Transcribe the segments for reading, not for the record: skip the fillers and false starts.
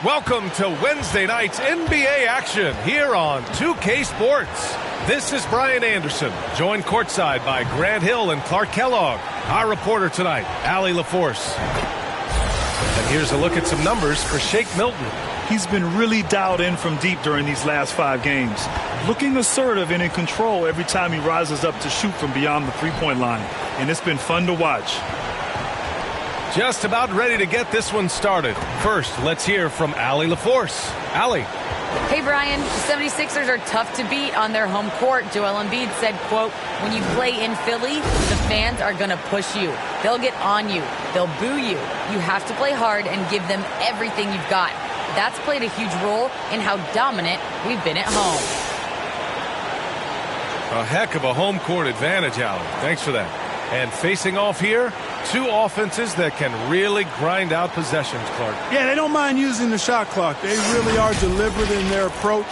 Welcome to Wednesday night's NBA action here on 2K Sports. This is Brian Anderson, joined courtside by Grant Hill and Clark Kellogg. Our reporter tonight, Allie LaForce. And here's a look at some numbers for Shake Milton. He's been really dialed in from deep during these last 5 games. Looking assertive and in control every time he rises up to shoot from beyond the three-point line. And it's been fun to watch. Just about ready to get this one started. First, let's hear from Allie LaForce. Allie. Hey, Brian. The 76ers are tough to beat on their home court. Joel Embiid said, quote, when you play in Philly, the fans are going to push you. They'll get on you. They'll boo you. You have to play hard and give them everything you've got. That's played a huge role in how dominant we've been at home. A heck of a home court advantage, Allie. Thanks for that. And facing off here, 2 offenses that can really grind out possessions, Clark. Yeah, they don't mind using the shot clock. They really are deliberate in their approach.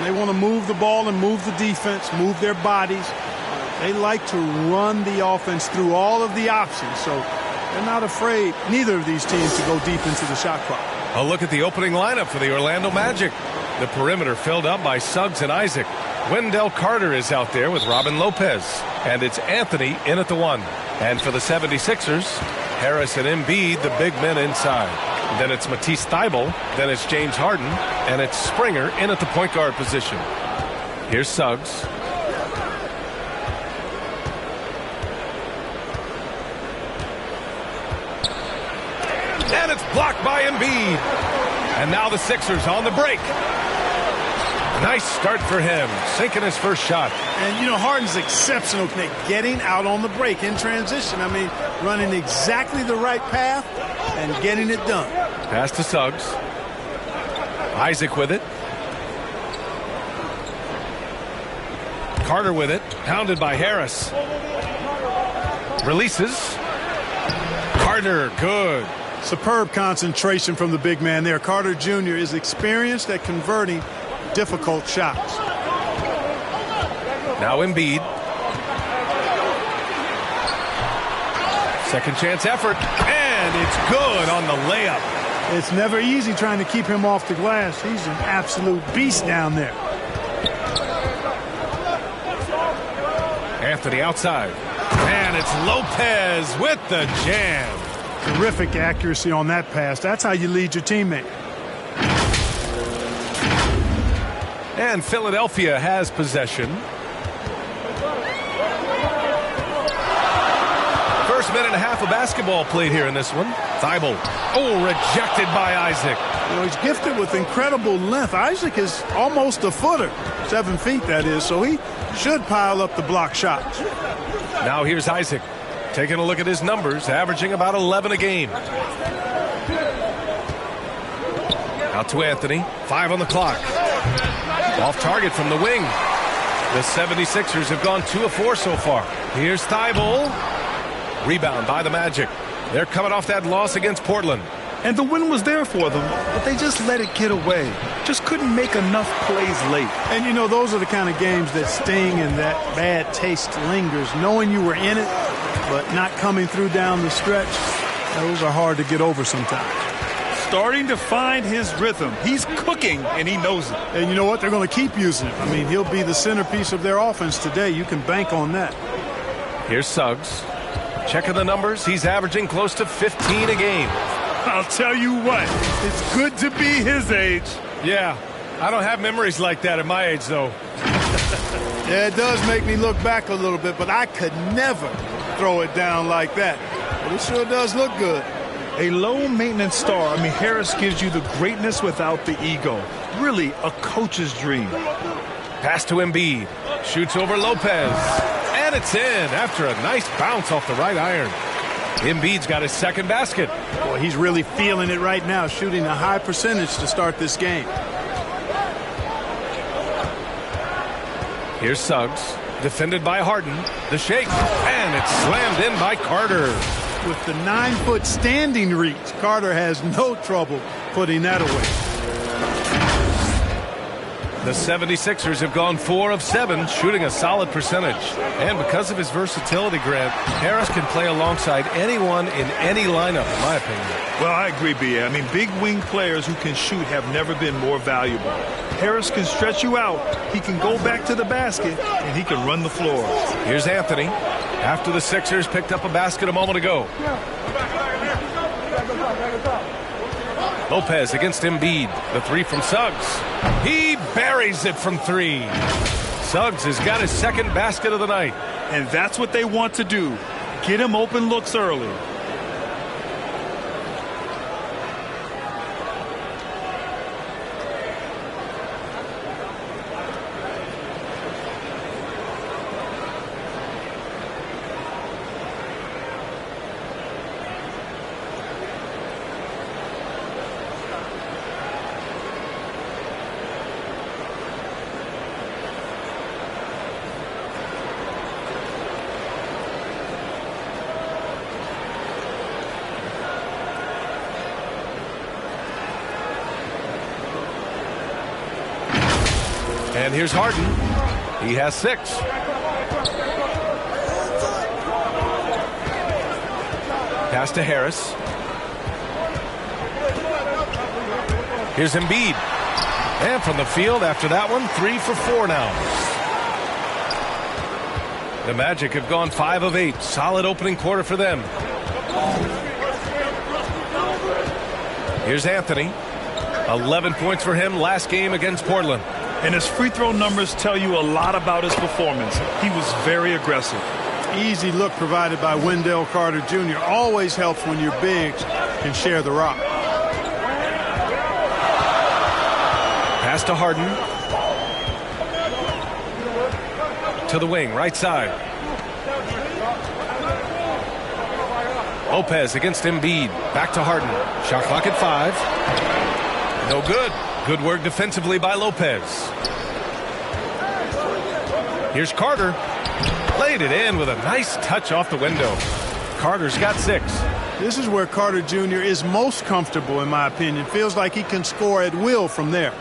They want to move the ball and move the defense, move their bodies. They like to run the offense through all of the options. So they're not afraid, neither of these teams, to go deep into the shot clock. A look at the opening lineup for the Orlando Magic. The perimeter filled up by Suggs and Isaac. Wendell Carter is out there with Robin Lopez. And it's Anthony in at the 1. And for the 76ers, Harris and Embiid, the big men inside. Then it's Matisse Thybulle. Then it's James Harden. And it's Springer in at the point guard position. Here's Suggs. And it's blocked by Embiid. And now the Sixers on the break. Nice start for him, sinking his first shot. And, you know, Harden's exceptional at getting out on the break in transition. I mean, running exactly the right path and getting it done. Pass to Suggs. Isaac with it. Carter with it, pounded by Harris. Releases. Carter, good. Superb concentration from the big man there. Carter Jr. is experienced at converting difficult shots. Now Embiid. Second chance effort, and it's good on the layup. It's never easy trying to keep him off the glass. He's an absolute beast down there. Anthony outside, and it's Lopez with the jam. Terrific accuracy on that pass. That's how you lead your teammate. And Philadelphia has possession. First minute and a half of basketball played here in this one. Thybulle. Oh, rejected by Isaac. You know, he's gifted with incredible length. Isaac is almost a footer. 7 feet, that is. So he should pile up the block shots. Now here's Isaac. Taking a look at his numbers, averaging about 11 a game. Out to Anthony. 5 on the clock. Off target from the wing. The 76ers have gone 2 of 4 so far. Here's Thybulle. Rebound by the Magic. They're coming off that loss against Portland. And the win was there for them, but they just let it get away. Just couldn't make enough plays late. And, you know, those are the kind of games that sting and that bad taste lingers. Knowing you were in it, but not coming through down the stretch, those are hard to get over sometimes. Starting to find his rhythm. He's cooking, and he knows it. And you know what? They're going to keep using him. I mean, he'll be the centerpiece of their offense today. You can bank on that. Here's Suggs. Checking the numbers. He's averaging close to 15 a game. I'll tell you what. It's good to be his age. Yeah. I don't have memories like that at my age, though. Yeah, it does make me look back a little bit, but I could never throw it down like that. But it sure does look good. A low-maintenance star. I mean, Harris gives you the greatness without the ego. Really a coach's dream. Pass to Embiid. Shoots over Lopez. And it's in after a nice bounce off the right iron. Embiid's got his second basket. Boy, he's really feeling it right now, shooting a high percentage to start this game. Here's Suggs. Defended by Harden. The shake. And it's slammed in by Carter. With the 9-foot standing reach, Carter has no trouble putting that away. The 76ers have gone 4 of 7, shooting a solid percentage. And because of his versatility, Grant, Harris can play alongside anyone in any lineup, in my opinion. Well, I agree, B.A. I mean, big wing players who can shoot have never been more valuable. Harris can stretch you out, he can go back to the basket, and he can run the floor. Here's Anthony, after the Sixers picked up a basket a moment ago. Lopez against Embiid. The three from Suggs. He buries it from 3. Suggs has got his second basket of the night. And that's what they want to do. Get him open looks early. And here's Harden. He has 6. Pass to Harris. Here's Embiid. And from the field after that one, 3 for 4 now. The Magic have gone 5 of 8. Solid opening quarter for them. Here's Anthony. 11 points for him last game against Portland. And his free throw numbers tell you a lot about his performance. He was very aggressive. Easy look provided by Wendell Carter Jr. Always helps when your bigs can share the rock. Pass to Harden. To the wing, right side. Lopez against Embiid. Back to Harden. Shot clock at 5. No good. Good work defensively by Lopez. Here's Carter. Laid it in with a nice touch off the window. Carter's got 6. This is where Carter Jr. is most comfortable, in my opinion. Feels like he can score at will from there.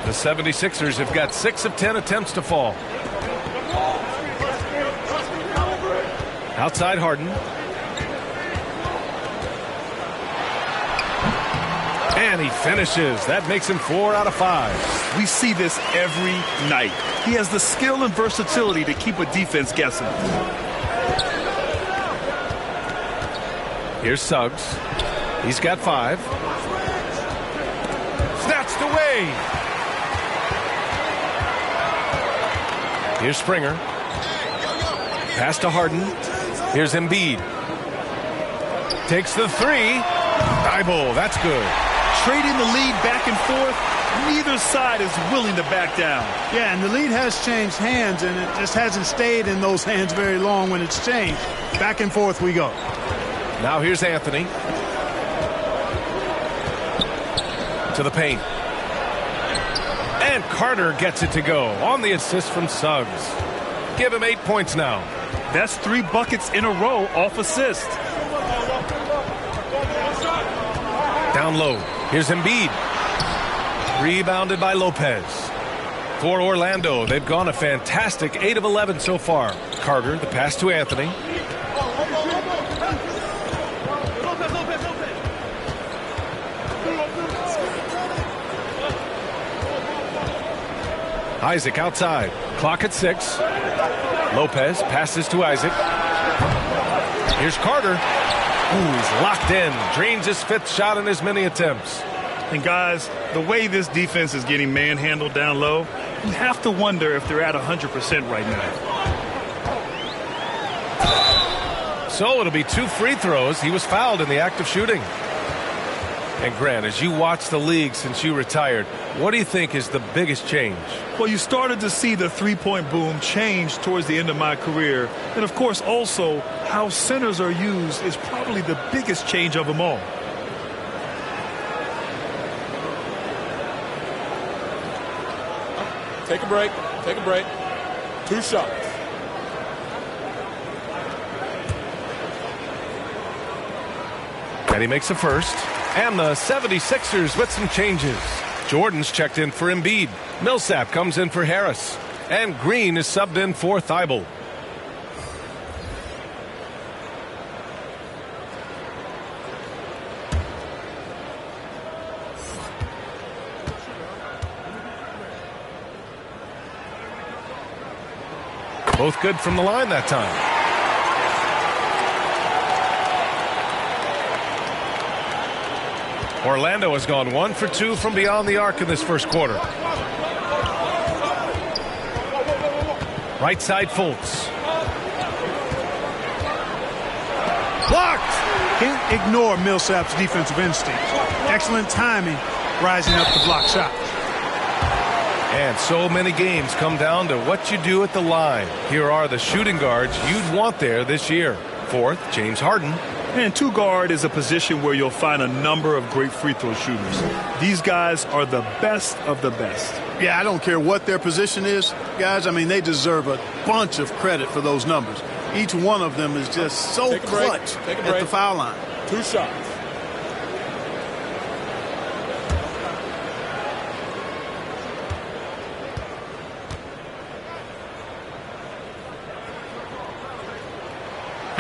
The 76ers have got 6 of 10 attempts to fall. Outside Harden. And he finishes. That makes him 4 out of 5. We see this every night. He has the skill and versatility to keep a defense guessing. Here's Suggs. He's got 5. Snatched away. Here's Springer. Pass to Harden. Here's Embiid. Takes the 3. Thibault, that's good. Trading the lead back and forth, neither side is willing to back down. Yeah, and the lead has changed hands, and it just hasn't stayed in those hands very long when it's changed. Back and forth we go. Now here's Anthony. To the paint. And Carter gets it to go on the assist from Suggs. Give him 8 points now. That's 3 buckets in a row off assist. Down low. Here's Embiid. Rebounded by Lopez. For Orlando, they've gone a fantastic 8 of 11 so far. Carter, the pass to Anthony. Isaac outside. Clock at 6. Lopez passes to Isaac. Here's Carter. Ooh, he's locked in. Drains his 5th shot in as many attempts. And guys, the way this defense is getting manhandled down low, you have to wonder if they're at 100% right now. So it'll be 2 free throws. He was fouled in the act of shooting. And Grant, as you watch the league since you retired, what do you think is the biggest change? Well, you started to see the three-point boom change towards the end of my career. And, of course, also how centers are used is probably the biggest change of them all. Take a break. Take a break. 2 shots. And he makes a first. And the 76ers with some changes. Jordan's checked in for Embiid. Millsap comes in for Harris. And Green is subbed in for Thibault. Both good from the line that time. Orlando has gone 1 for 2 from beyond the arc in this first quarter. Right side Fultz. Blocked! Can't ignore Millsap's defensive instincts. Excellent timing, rising up to block shots. And so many games come down to what you do at the line. Here are the shooting guards you'd want there this year. Fourth, James Harden. And two guard is a position where you'll find a number of great free throw shooters. These guys are the best of the best. Yeah, I don't care what their position is, guys. I mean, they deserve a bunch of credit for those numbers. Each one of them is just so clutch at the foul line. 2 shots.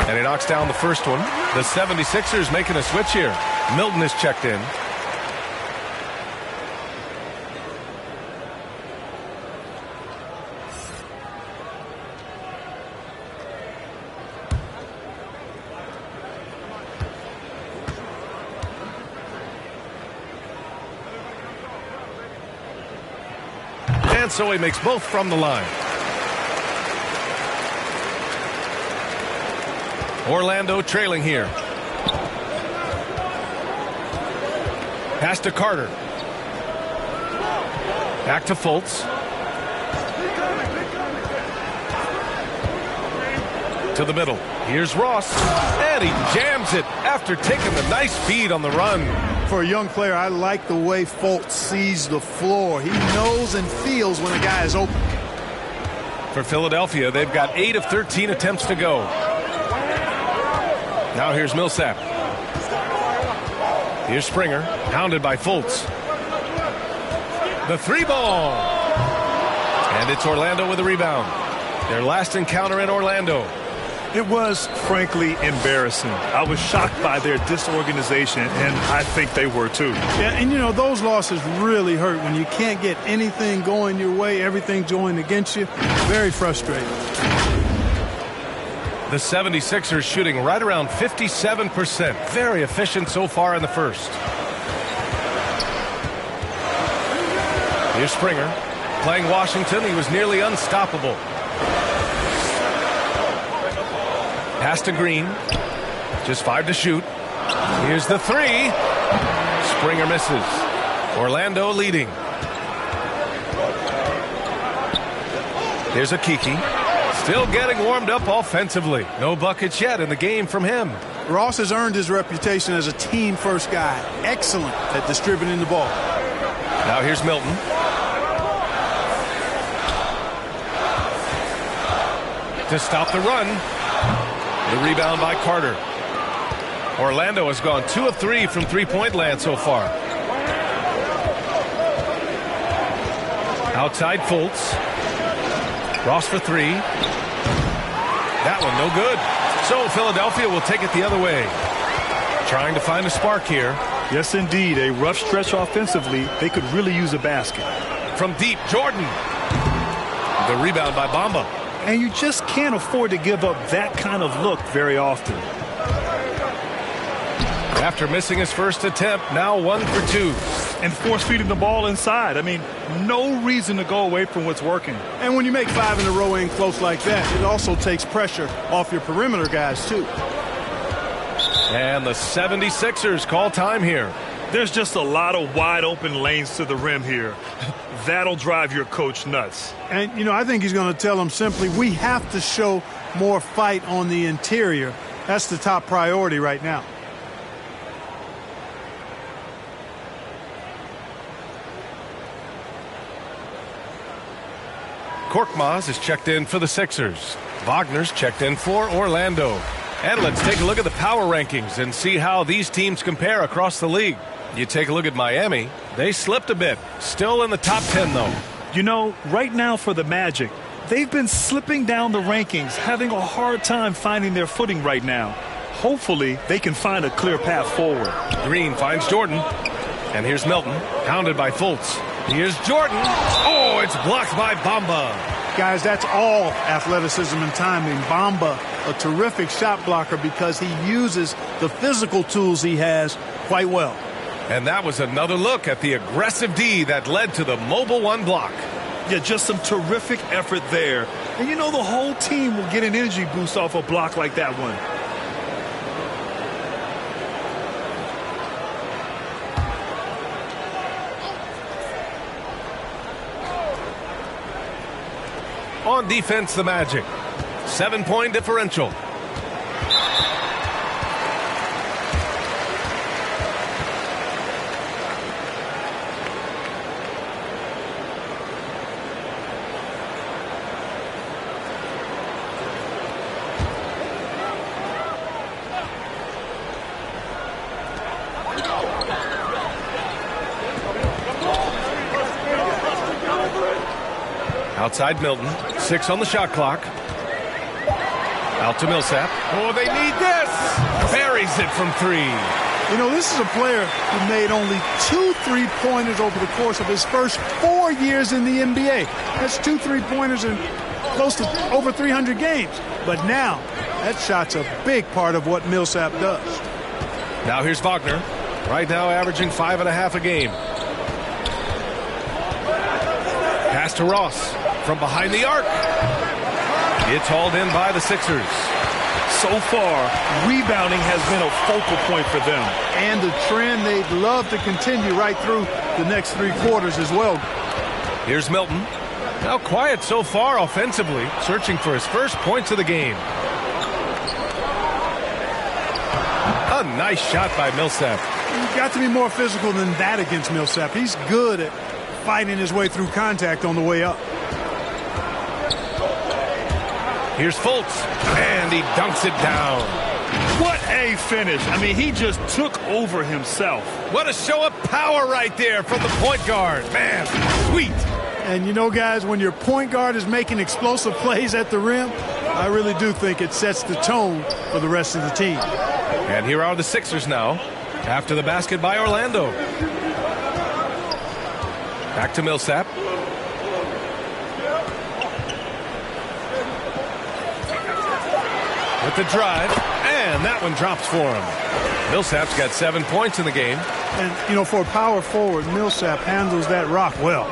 And he knocks down the first one. The 76ers making a switch here. Milton is checked in. And so he makes both from the line. Orlando trailing here. Pass to Carter. Back to Fultz. To the middle. Here's Ross. And he jams it after taking the nice feed on the run. For a young player, I like the way Fultz sees the floor. He knows and feels when a guy is open. For Philadelphia, they've got 8 of 13 attempts to go. Now here's Millsap. Here's Springer, hounded by Fultz. The 3-ball. And it's Orlando with a rebound. Their last encounter in Orlando. It was, frankly, embarrassing. I was shocked by their disorganization, and I think they were too. Yeah, and you know, those losses really hurt when you can't get anything going your way, everything's going against you. Very frustrating. The 76ers shooting right around 57%. Very efficient so far in the first. Here's Springer. Playing Washington, he was nearly unstoppable. Pass to Green. Just 5 to shoot. Here's the 3. Springer misses. Orlando leading. Here's Akiki. Still getting warmed up offensively. No buckets yet in the game from him. Ross has earned his reputation as a team-first guy. Excellent at distributing the ball. Now here's Milton. To stop the run. The rebound by Carter. Orlando has gone 2 of 3 from three-point land so far. Outside Fultz. Ross for 3. That one no good. So Philadelphia will take it the other way. Trying to find a spark here. Yes, indeed. A rough stretch offensively. They could really use a basket. From deep, Jordan. The rebound by Bamba. And you just can't afford to give up that kind of look very often. After missing his first attempt, now 1 for 2. And force feeding the ball inside. I mean, no reason to go away from what's working. And when you make 5 in a row in close like that, it also takes pressure off your perimeter guys, too. And the 76ers call time here. There's just a lot of wide open lanes to the rim here. That'll drive your coach nuts. And, you know, I think he's going to tell them simply, we have to show more fight on the interior. That's the top priority right now. Korkmaz is checked in for the Sixers. Wagner's checked in for Orlando. And let's take a look at the power rankings and see how these teams compare across the league. You take a look at Miami. They slipped a bit. Still in the top 10, though. You know, right now for the Magic, they've been slipping down the rankings, having a hard time finding their footing right now. Hopefully, they can find a clear path forward. Green finds Jordan. And here's Milton, pounded by Fultz. Here's Jordan. Oh, it's blocked by Bamba. Guys, that's all athleticism and timing. Bamba, a terrific shot blocker because he uses the physical tools he has quite well. And that was another look at the aggressive D that led to the mobile one block. Yeah, just some terrific effort there. And you know the whole team will get an energy boost off a block like that one. On defense, the Magic. 7-point differential. Outside Milton. 6 on the shot clock. Out to Millsap. Oh, they need this. Buries it from 3. You know, this is a player who made only 2 3-pointers over the course of his first 4 years in the NBA. That's 2 3-pointers in close to over 300 games. But now, that shot's a big part of what Millsap does. Now here's Wagner. Right now averaging 5.5 a game. Pass to Ross. From behind the arc. It's hauled in by the Sixers. So far, rebounding has been a focal point for them. And the trend they'd love to continue right through the next 3 quarters as well. Here's Milton. Now quiet so far offensively, searching for his first points of the game. A nice shot by Millsap. You've got to be more physical than that against Millsap. He's good at fighting his way through contact on the way up. Here's Fultz, and he dunks it down. What a finish. I mean, he just took over himself. What a show of power right there from the point guard. Man, sweet. And you know, guys, when your point guard is making explosive plays at the rim, I really do think it sets the tone for the rest of the team. And here are the Sixers now, after the basket by Orlando. Back to Millsap. With the drive, and that one drops for him. Millsap's got 7 points in the game. And, you know, for a power forward, Millsap handles that rock well.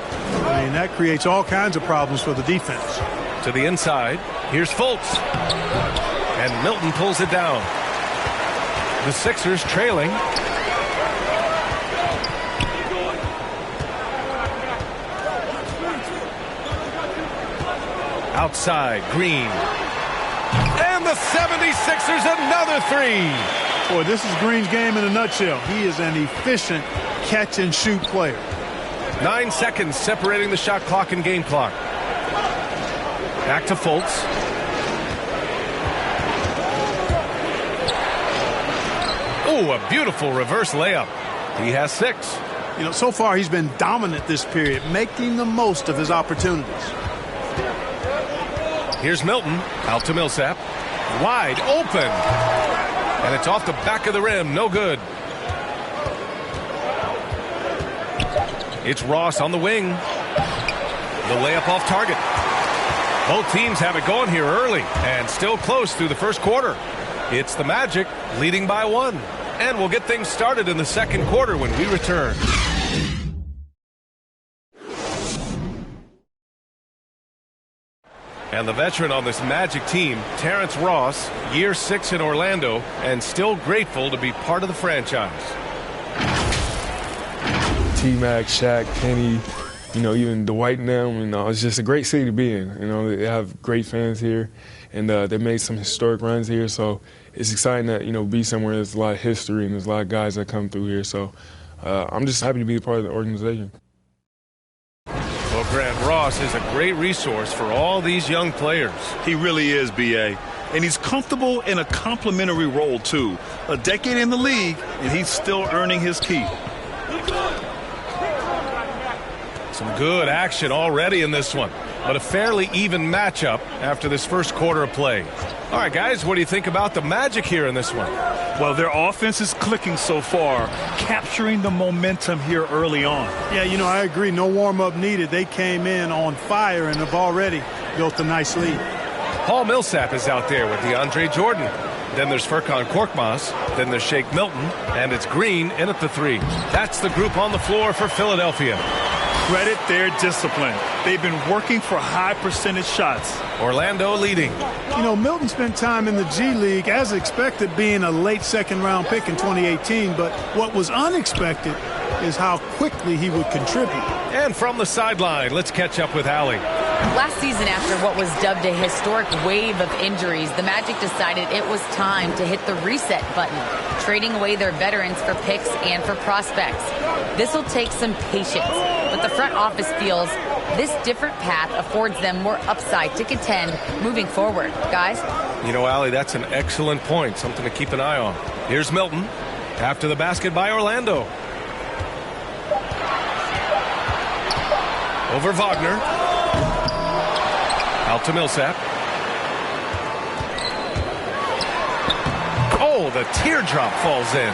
I mean, that creates all kinds of problems for the defense. To the inside, here's Fultz. And Milton pulls it down. The Sixers trailing. Outside, Green. And the 76ers another 3. Boy, this is Green's game in a nutshell. He is an efficient catch-and-shoot player. 9 seconds separating the shot clock and game clock. Back to Fultz. Oh, a beautiful reverse layup. He has 6. You know, so far he's been dominant this period, making the most of his opportunities. Here's Milton, out to Millsap. Wide open. And it's off the back of the rim, no good. It's Ross on the wing. The layup off target. Both teams have it going here early and still close through the first quarter. It's the Magic leading by 1. And we'll get things started in the second quarter when we return. And the veteran on this Magic team, Terrence Ross, year 6 in Orlando, and still grateful to be part of the franchise. T-Mac, Shaq, Kenny, you know, even Dwight and them, you know, it's just a great city to be in. You know, they have great fans here, and they made some historic runs here, so it's exciting to, you know, be somewhere there's a lot of history and there's a lot of guys that come through here. So I'm just happy to be a part of the organization. Well, Grant, Ross is a great resource for all these young players. He really is, B.A. and he's comfortable in a complimentary role, too. A decade in the league, and he's still earning his keep. Some good action already in this one, but a fairly even matchup after this first quarter of play. All right, guys, what do you think about the Magic here in this one? Well, their offense is clicking so far, capturing the momentum here early on. Yeah, you know, I agree. No warm-up needed. They came in on fire and have already built a nice lead. Paul Millsap is out there with DeAndre Jordan. Then there's Furkan Korkmaz. Then there's Shake Milton. And it's Green in at the 3. That's the group on the floor for Philadelphia. Credit their discipline. They've been working for high percentage shots. Orlando leading. You know, Milton spent time in the G League, as expected, being a late second-round pick in 2018. But what was unexpected is how quickly he would contribute. And from the sideline, let's catch up with Allie. Last season, after what was dubbed a historic wave of injuries, the Magic decided it was time to hit the reset button, trading away their veterans for picks and for prospects. This will take some patience, but the front office feels this different path affords them more upside to contend moving forward. Guys? You know, Allie, that's an excellent point, something to keep an eye on. Here's Milton after the basket by Orlando. Over Wagner. Out to Millsap. Oh, the teardrop falls in.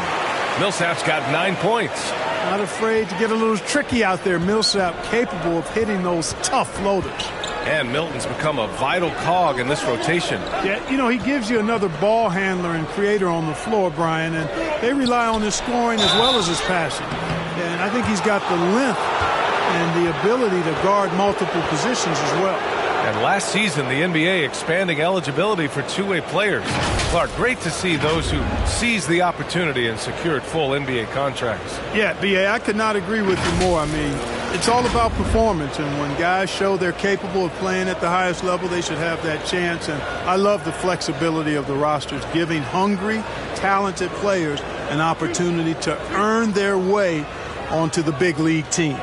Millsap's got 9 points. Not afraid to get a little tricky out there. Millsap capable of hitting those tough floaters. And Milton's become a vital cog in this rotation. Yeah, you know, he gives you another ball handler and creator on the floor, Brian, and they rely on his scoring as well as his passing. And I think he's got the length and the ability to guard multiple positions as well. And last season, the NBA expanding eligibility for two-way players. Clark, great to see those who seized the opportunity and secured full NBA contracts. Yeah, B.A., I could not agree with you more. I mean, it's all about performance, and when guys show they're capable of playing at the highest level, they should have that chance. And I love the flexibility of the rosters, giving hungry, talented players an opportunity to earn their way onto the big league team.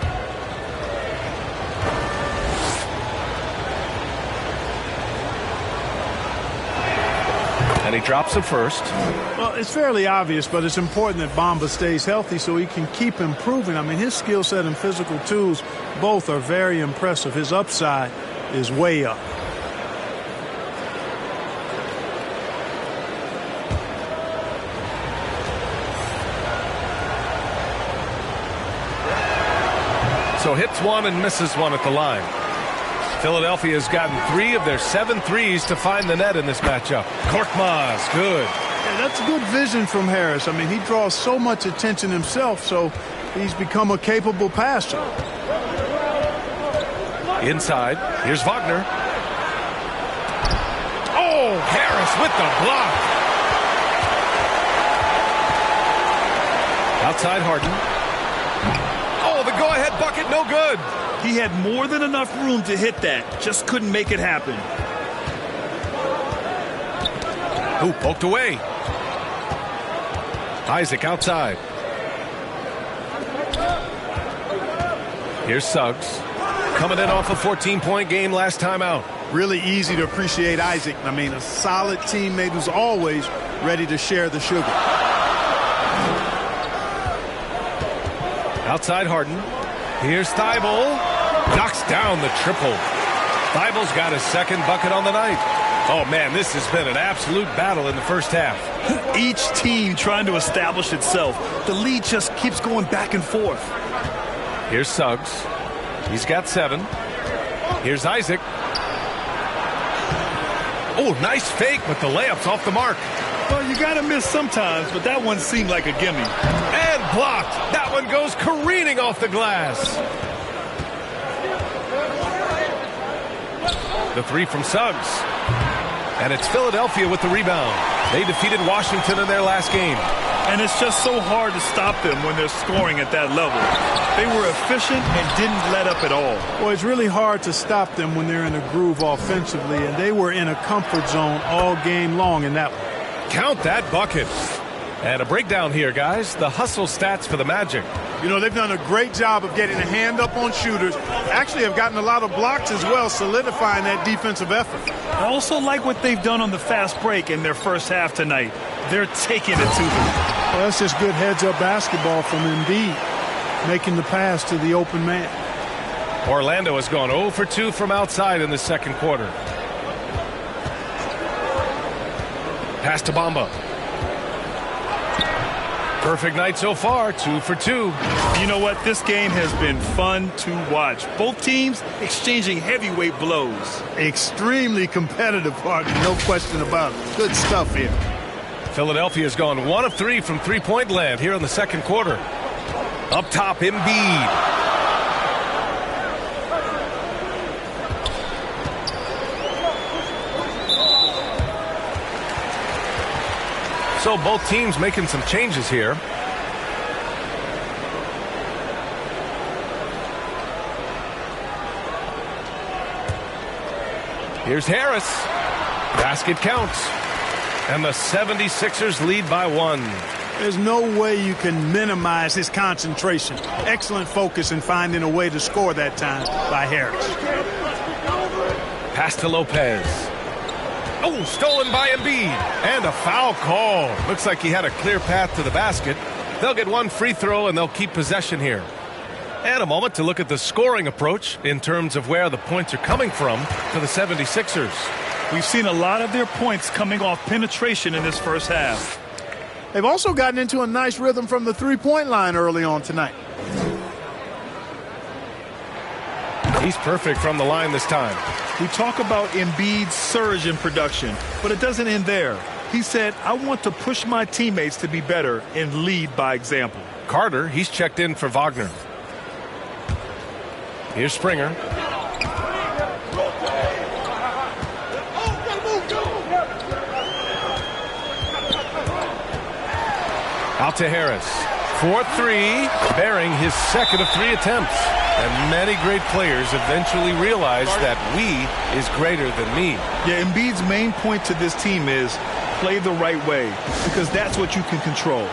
And he drops it first. Well, it's fairly obvious, but it's important that Bamba stays healthy so he can keep improving. I mean, his skill set and physical tools both are very impressive. His upside is way up. So hits one and misses one at the line. Philadelphia has gotten 3 of their 7 threes to find the net in this matchup. Korkmaz, good. Yeah, that's good vision from Harris. I mean, he draws so much attention himself, so he's become a capable passer. Inside, here's Wagner. Oh, Harris with the block. Outside Harden. Oh, the go-ahead bucket, no good. He had more than enough room to hit that, just couldn't make it happen. Ooh, poked away. Isaac outside. Here's Suggs. Coming in off a 14-point game last time out. Really easy to appreciate Isaac. I mean, a solid teammate who's always ready to share the sugar. Outside Harden. Here's Thibault. Knocks down the triple. Thibault's got his second bucket on the night. Oh, man, this has been an absolute battle in the first half. Each team trying to establish itself. The lead just keeps going back and forth. Here's Suggs. He's got 7. Here's Isaac. Oh, nice fake, but the layup's off the mark. Well, you got to miss sometimes, but that one seemed like a gimme. And blocked. That one goes careening off the glass. The 3 from Suggs. And it's Philadelphia with the rebound. They defeated Washington in their last game. And it's just so hard to stop them when they're scoring at that level. They were efficient and didn't let up at all. Well, it's really hard to stop them when they're in a groove offensively, and they were in a comfort zone all game long in that one. Count that bucket. And a breakdown here, guys. The hustle stats for the Magic. You know, they've done a great job of getting a hand up on shooters. Actually have gotten a lot of blocks as well, solidifying that defensive effort. I also like what they've done on the fast break in their first half tonight. They're taking it to them. Well, that's just good heads-up basketball from Embiid, making the pass to the open man. Orlando has gone 0 for 2 from outside in the second quarter. Pass to Bamba. Perfect night so far, 2 for 2. You know what? This game has been fun to watch. Both teams exchanging heavyweight blows. Extremely competitive, partner, no question about it. Good stuff here. Philadelphia has gone 1 of 3 from three-point land here in the second quarter. Up top, Embiid. So both teams making some changes here. Here's Harris. Basket counts. And the 76ers lead by 1. There's no way you can minimize his concentration. Excellent focus in finding a way to score that time by Harris. Pass to Lopez. Oh, stolen by Embiid. And a foul call. Looks like he had a clear path to the basket. They'll get one free throw and they'll keep possession here. And a moment to look at the scoring approach in terms of where the points are coming from for the 76ers. We've seen a lot of their points coming off penetration in this first half. They've also gotten into a nice rhythm from the three-point line early on tonight. He's perfect from the line this time. We talk about Embiid's surge in production, but it doesn't end there. He said, I want to push my teammates to be better and lead by example. Carter, he's checked in for Wagner. Here's Springer. Out to Harris. 4-3, bearing his second of 3 attempts. And many great players eventually realize that we is greater than me. Yeah, Embiid's main point to this team is play the right way, because that's what you can control.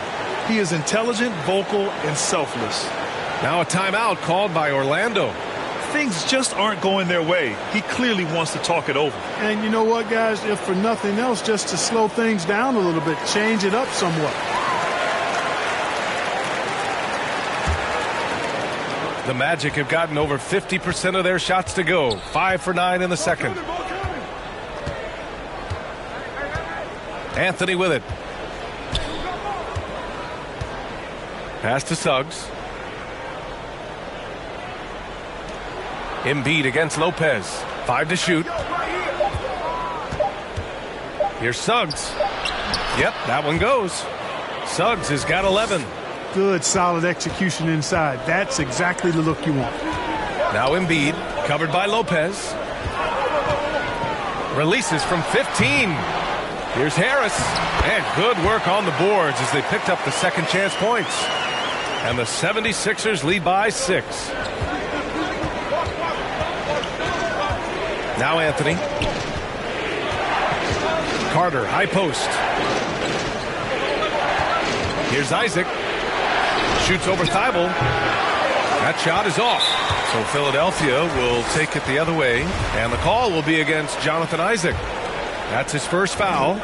He is intelligent, vocal, and selfless. Now a timeout called by Orlando. Things just aren't going their way. He clearly wants to talk it over. And you know what, guys? If for nothing else, just to slow things down a little bit, change it up somewhat. The Magic have gotten over 50% of their shots to go. 5 for 9 in the second. Anthony with it. Pass to Suggs. Embiid against Lopez. 5 to shoot. Here's Suggs. Yep, that one goes. Suggs has got 11. Good, solid execution inside. That's exactly the look you want. Now Embiid, covered by Lopez. Releases from 15. Here's Harris. And good work on the boards as they picked up the second chance points. And the 76ers lead by 6. Now Anthony. Carter, high post. Here's Isaac. Shoots over Thibault. That shot is off. So Philadelphia will take it the other way. And the call will be against Jonathan Isaac. That's his first foul.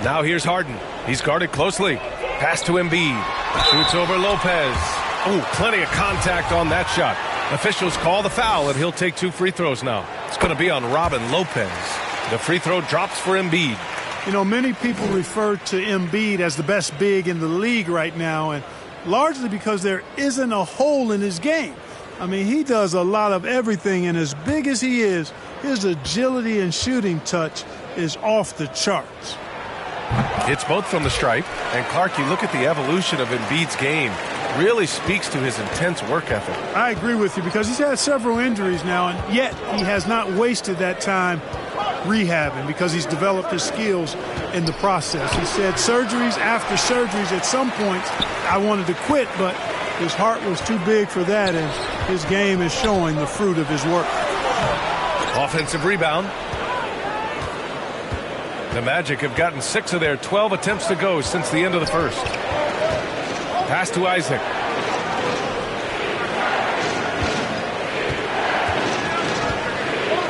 Now here's Harden. He's guarded closely. Pass to Embiid. Shoots over Lopez. Oh, plenty of contact on that shot. Officials call the foul, and he'll take 2 free throws now. It's going to be on Robin Lopez. The free throw drops for Embiid. You know, many people refer to Embiid as the best big in the league right now, and largely because there isn't a hole in his game. I mean, he does a lot of everything, and as big as he is, his agility and shooting touch is off the charts. It's both from the stripe, and Clark, you look at the evolution of Embiid's game. Really speaks to his intense work ethic. I agree with you because he's had several injuries now, and yet he has not wasted that time rehabbing because he's developed his skills in the process. He said surgeries after surgeries, at some points I wanted to quit, but his heart was too big for that, and his game is showing the fruit of his work. Offensive rebound. The Magic have gotten 6 of their 12 attempts to go since the end of the first. Pass to Isaac.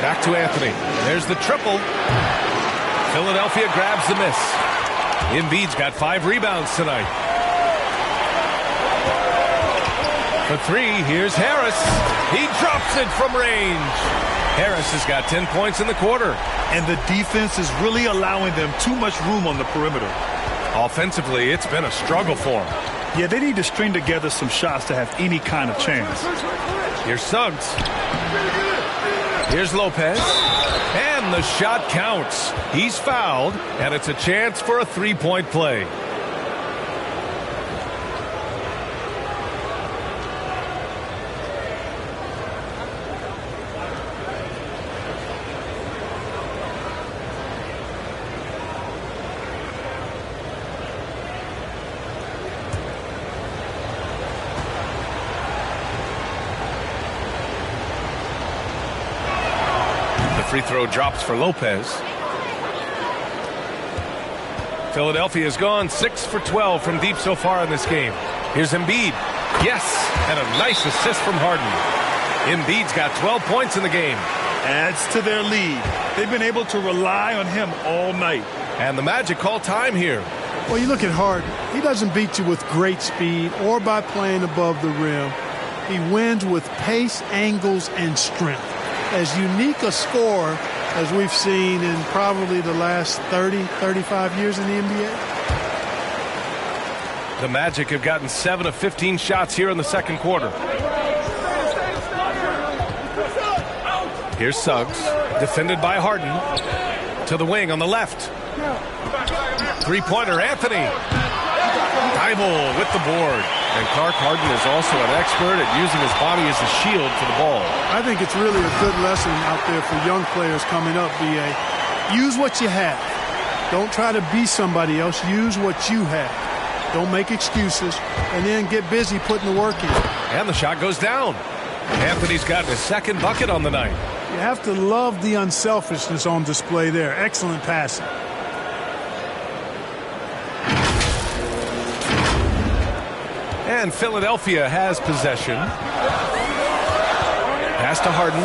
Back to Anthony. There's the triple. Philadelphia grabs the miss. Embiid's got 5 rebounds tonight. For 3, here's Harris. He drops it from range. Harris has got 10 points in the quarter. And the defense is really allowing them too much room on the perimeter. Offensively, it's been a struggle for them. Yeah, they need to string together some shots to have any kind of chance. Here's Suggs. Here's Lopez. And the shot counts. He's fouled, and it's a chance for a 3-point play. Free throw drops for Lopez. Philadelphia has gone 6 for 12 from deep so far in this game. Here's Embiid. Yes, and a nice assist from Harden. Embiid's got 12 points in the game. Adds to their lead. They've been able to rely on him all night. And the Magic call time here. Well, you look at Harden. He doesn't beat you with great speed or by playing above the rim. He wins with pace, angles, and strength. As unique a scorer as we've seen in probably the last 30, 35 years in the NBA. The Magic have gotten 7 of 15 shots here in the second quarter. Here's Suggs, defended by Harden. To the wing on the left. Three-pointer, Anthony. Thibault with the board. And Clark Harden is also an expert at using his body as a shield for the ball. I think it's really a good lesson out there for young players coming up, B.A. Use what you have. Don't try to be somebody else. Use what you have. Don't make excuses. And then get busy putting the work in. And the shot goes down. Anthony's gotten his second bucket on the night. You have to love the unselfishness on display there. Excellent passing. And Philadelphia has possession. Pass to Harden.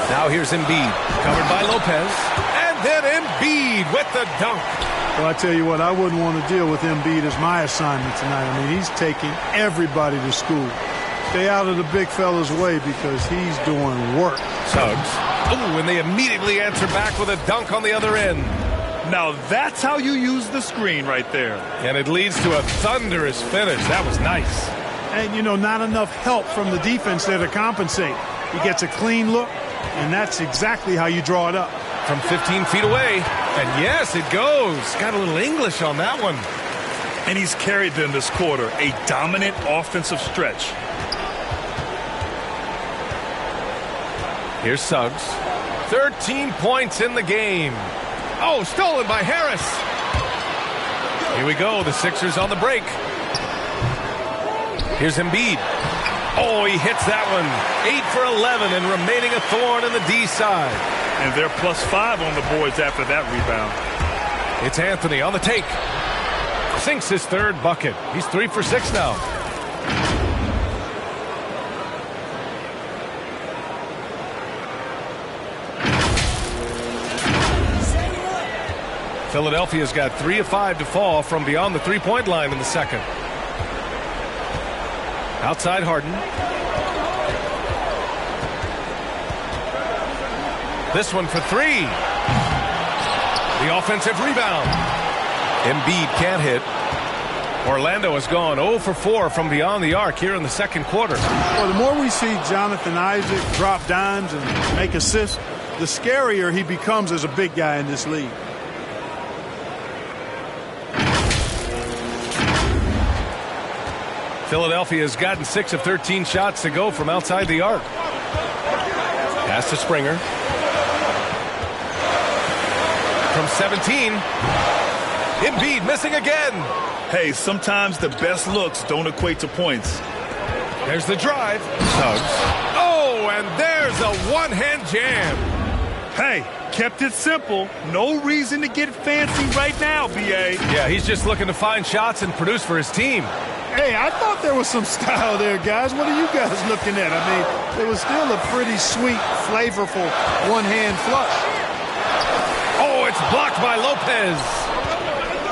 Now here's Embiid, covered by Lopez. And then Embiid with the dunk. Well, I tell you what, I wouldn't want to deal with Embiid as my assignment tonight. I mean, he's taking everybody to school. Stay out of the big fella's way because he's doing work. Suggs. Ooh, and they immediately answer back with a dunk on the other end. Now that's how you use the screen right there. And it leads to a thunderous finish. That was nice. And, you know, not enough help from the defense there to compensate. He gets a clean look, and that's exactly how you draw it up. From 15 feet away. And yes, it goes. Got a little English on that one. And he's carried them this quarter. A dominant offensive stretch. Here's Suggs. 13 points in the game. Oh, stolen by Harris. Here we go. The Sixers on the break. Here's Embiid. Oh, he hits that one. 8 for 11 and remaining a thorn in the D side. And they're +5 on the boards after that rebound. It's Anthony on the take. Sinks his third bucket. He's 3 for 6 now. Philadelphia's got 3 of 5 to fall from beyond the three-point line in the second. Outside Harden. This one for 3. The offensive rebound. Embiid can't hit. Orlando has gone 0 for 4 from beyond the arc here in the second quarter. Well, the more we see Jonathan Isaac drop dimes and make assists, the scarier he becomes as a big guy in this league. Philadelphia has gotten 6 of 13 shots to go from outside the arc. Pass to Springer. From 17. Embiid missing again. Hey, sometimes the best looks don't equate to points. There's the drive. Suggs. Oh, and there's a one-hand jam. Hey, kept it simple. No reason to get fancy right now, B.A. Yeah, he's just looking to find shots and produce for his team. Hey, I thought there was some style there, guys. What are you guys looking at? I mean, it was still a pretty sweet, flavorful one-hand flush. Oh, it's blocked by Lopez.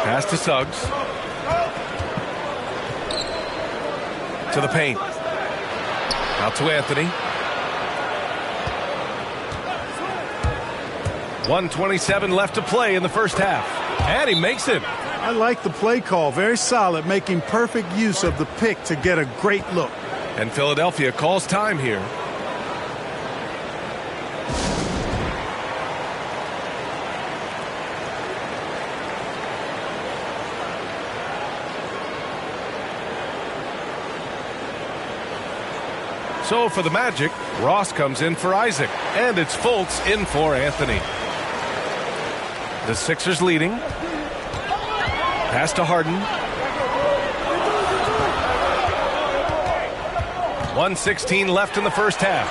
Pass to Suggs. To the paint. Out to Anthony. 1:27 left to play in the first half. And he makes it. I like the play call. Very solid, making perfect use of the pick to get a great look. And Philadelphia calls time here. So for the Magic, Ross comes in for Isaac. And it's Fultz in for Anthony. The Sixers leading. Pass to Harden. 1:16 left in the first half.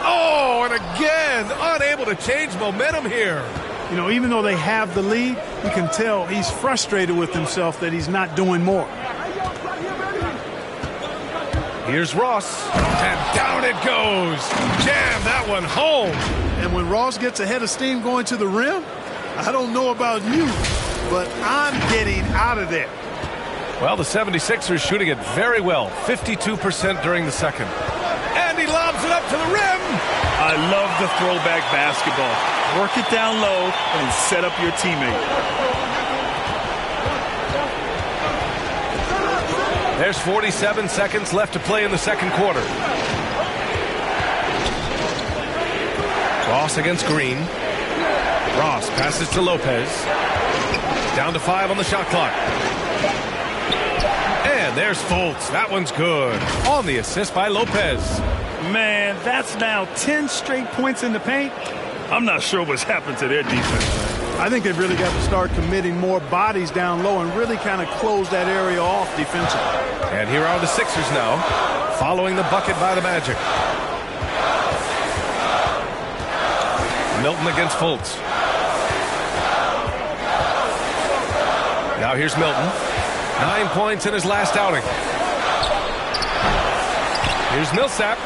Oh, and again, unable to change momentum here. You know, even though they have the lead, you can tell he's frustrated with himself that he's not doing more. Here's Ross, and down it goes. Jam that one home. And when Ross gets a head of steam going to the rim, I don't know about you, but I'm getting out of there. Well, the 76ers shooting it very well, 52% during the second. And he lobs it up to the rim. I love the throwback basketball. Work it down low and set up your teammate. There's 47 seconds left to play in the second quarter. Ross against Green. Ross passes to Lopez. Down to 5 on the shot clock. And there's Fultz. That one's good. On the assist by Lopez. Man, that's now 10 straight points in the paint. I'm not sure what's happened to their defense. I think they've really got to start committing more bodies down low and really kind of close that area off defensively. And here are the Sixers now, following the bucket by the Magic. Milton against Fultz. Now here's Milton. 9 points in his last outing. Here's Millsap.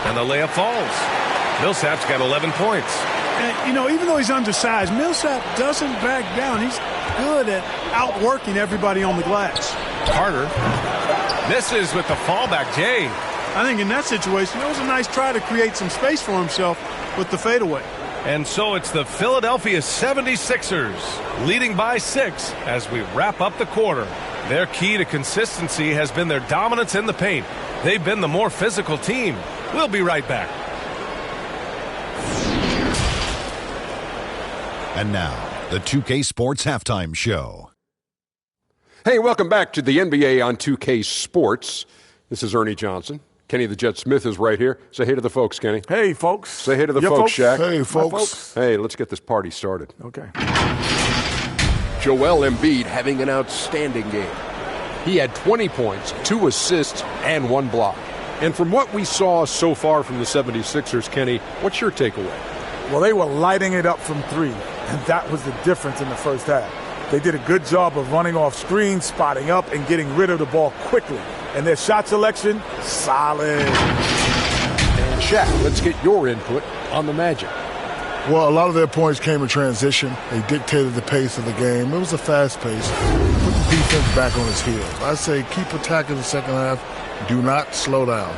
And the layup falls. Millsap's got 11 points. And, you know, even though he's undersized, Millsap doesn't back down. He's good at outworking everybody on the glass. Carter misses with the fallback J. I think in that situation, it was a nice try to create some space for himself with the fadeaway. And so it's the Philadelphia 76ers leading by 6 as we wrap up the quarter. Their key to consistency has been their dominance in the paint. They've been the more physical team. We'll be right back. And now, the 2K Sports Halftime Show. Hey, welcome back to the NBA on 2K Sports. This is Ernie Johnson. Kenny the Jet Smith is right here. Say hey to the folks, Kenny. Hey, folks. Say hey to the folks, Shaq. Hey, folks. Hey, let's get this party started. Okay. Joel Embiid having an outstanding game. He had 20 points, 2 assists, and 1 block. And from what we saw so far from the 76ers, Kenny, what's your takeaway? Well, they were lighting it up from 3, and that was the difference in the first half. They did a good job of running off screens, spotting up, and getting rid of the ball quickly. And their shot selection, solid. And Shaq, let's get your input on the Magic. Well, a lot of their points came in transition. They dictated the pace of the game. It was a fast pace. Put the defense back on its heels. I say keep attacking the second half. Do not slow down.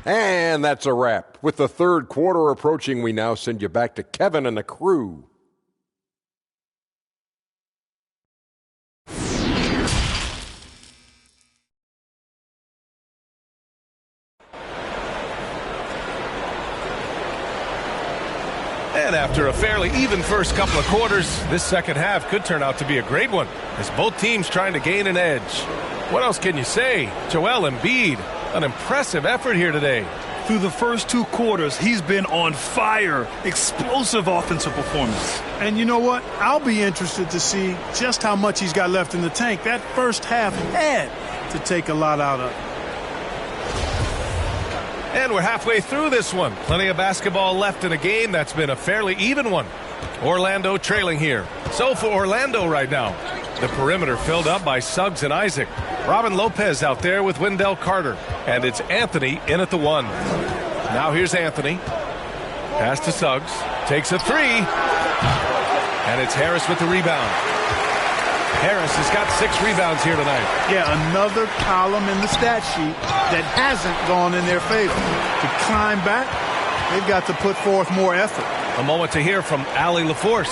And that's a wrap. With the third quarter approaching, we now send you back to Kevin and the crew. And after a fairly even first couple of quarters, this second half could turn out to be a great one as both teams trying to gain an edge. What else can you say? Joel Embiid, an impressive effort here today. Through the first 2 quarters, he's been on fire. Explosive offensive performance. And you know what? I'll be interested to see just how much he's got left in the tank. That first half had to take a lot out of it. And we're halfway through this one. Plenty of basketball left in a game that's been a fairly even one. Orlando trailing here. So for Orlando right now, the perimeter filled up by Suggs and Isaac. Robin Lopez out there with Wendell Carter. And it's Anthony in at the 1. Now here's Anthony. Pass to Suggs. Takes a 3. And it's Harris with the rebound. Harris has got 6 rebounds here tonight. Yeah, another column in the stat sheet that hasn't gone in their favor. To climb back, they've got to put forth more effort. A moment to hear from Allie LaForce.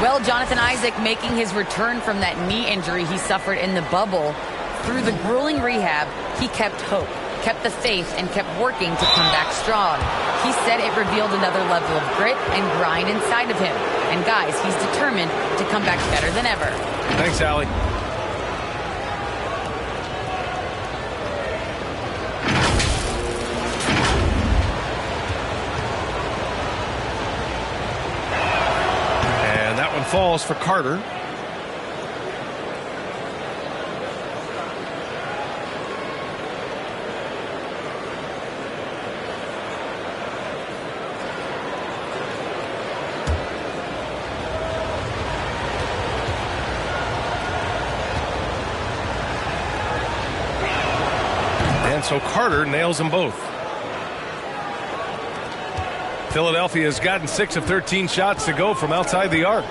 Well, Jonathan Isaac making his return from that knee injury he suffered in the bubble. Through the grueling rehab, he kept hope, kept the faith, and kept working to come back strong. He said it revealed another level of grit and grind inside of him. And guys, he's determined to come back better than ever. Thanks, Allie. And that one falls for Carter. So Carter nails them both. Philadelphia has gotten 6 of 13 shots to go from outside the arc.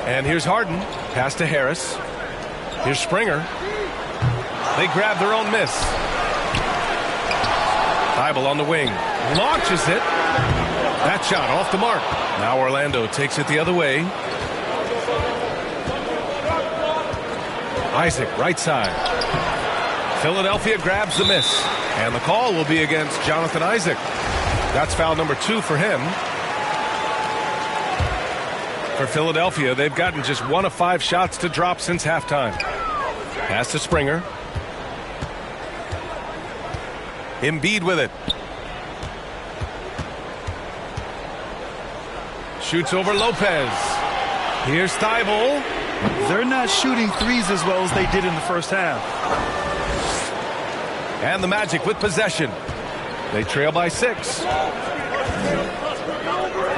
And here's Harden. Pass to Harris. Here's Springer. They grab their own miss. Thybulle on the wing. Launches it. That shot off the mark. Now Orlando takes it the other way. Isaac, right side. Philadelphia grabs the miss. And the call will be against Jonathan Isaac. That's foul number 2 for him. For Philadelphia, they've gotten just 1 of 5 shots to drop since halftime. Pass to Springer. Embiid with it. Shoots over Lopez. Here's Thybulle. They're not shooting threes as well as they did in the first half. And the Magic with possession. They trail by 6.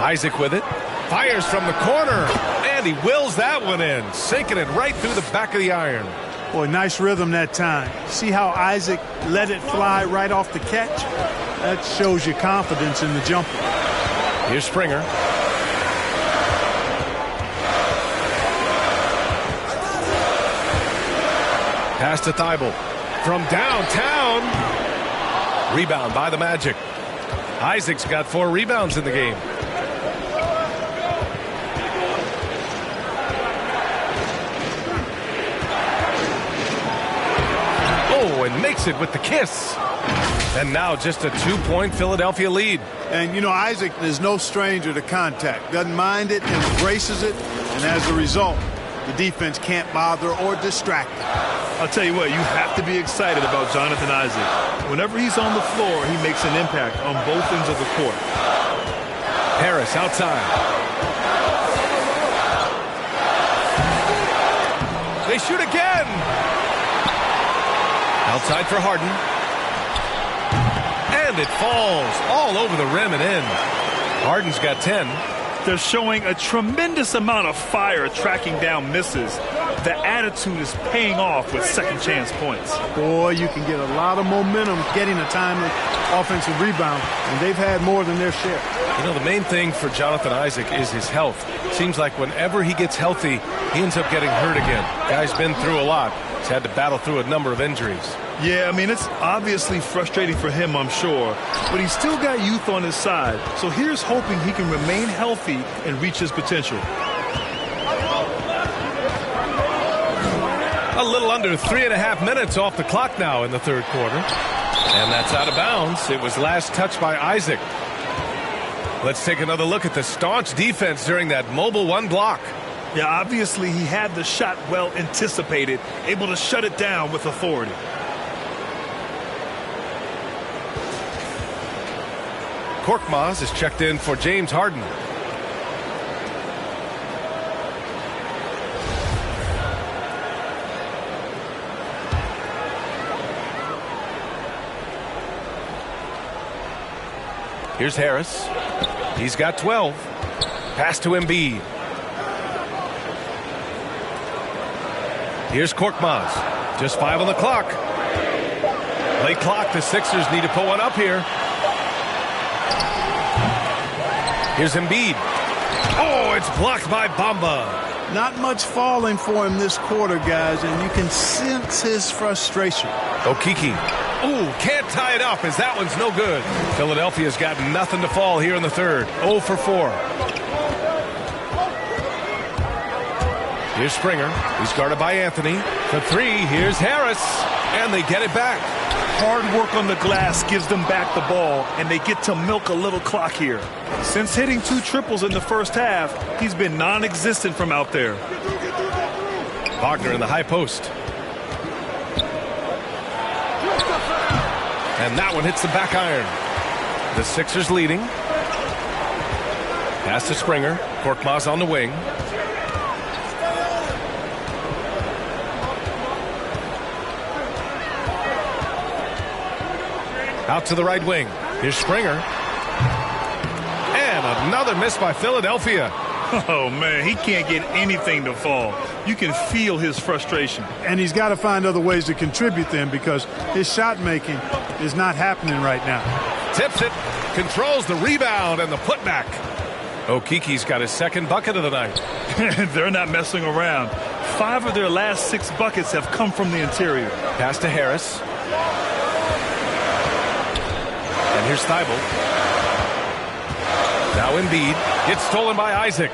Isaac with it. Fires from the corner. And he wills that one in. Sinking it right through the back of the iron. Boy, nice rhythm that time. See how Isaac let it fly right off the catch? That shows you confidence in the jumper. Here's Springer. Pass to Thybulle. From downtown. Rebound by the Magic. Isaac's got 4 rebounds in the game. Oh, and makes it with the kiss. And now just a 2-point Philadelphia lead. And, you know, Isaac is no stranger to contact. Doesn't mind it, embraces it, and as a result, the defense can't bother or distract him. I'll tell you what, you have to be excited about Jonathan Isaac. Whenever he's on the floor, he makes an impact on both ends of the court. Harris outside. They shoot again. Outside for Harden. And it falls all over the rim and in. Harden's got 10. They're showing a tremendous amount of fire tracking down misses. The attitude is paying off with second chance points. Boy, you can get a lot of momentum getting a timely offensive rebound, and they've had more than their share. You know, the main thing for Jonathan Isaac is his health. Seems like whenever he gets healthy, he ends up getting hurt again. Guy's been through a lot. He's had to battle through a number of injuries. Yeah, I mean, it's obviously frustrating for him, I'm sure. But he's still got youth on his side. So here's hoping he can remain healthy and reach his potential. A little under 3.5 minutes off the clock now in the third quarter. And that's out of bounds. It was last touched by Isaac. Let's take another look at the staunch defense during that mobile 1 block. Yeah, obviously he had the shot well anticipated, able to shut it down with authority. Korkmaz is checked in for James Harden. Here's Harris. He's got 12. Pass to Embiid. Here's Korkmaz. Just 5 on the clock. Late clock. The Sixers need to put one up here. Here's Embiid. Oh, it's blocked by Bamba. Not much falling for him this quarter, guys, and you can sense his frustration. Okeke. Ooh, can't tie it up as that one's no good. Philadelphia's got nothing to fall here in the third. 0 for 4. Here's Springer. He's guarded by Anthony. For 3, here's Harris. And they get it back. Hard work on the glass gives them back the ball, and they get to milk a little clock here. Since hitting 2 triples in the first half, he's been non-existent from out there. Wagner in the high post. And that one hits the back iron. The Sixers leading. Pass to Springer. Korkmaz on the wing. Out to the right wing. Here's Springer. And another miss by Philadelphia. Oh, man, he can't get anything to fall. You can feel his frustration. And he's got to find other ways to contribute then because his shot making is not happening right now. Tips it. Controls the rebound and the putback. Okeke's got his second bucket of the night. They're not messing around. 5 of their last 6 buckets have come from the interior. Pass to Harris. And here's Thibault. Now Embiid gets stolen by Isaac.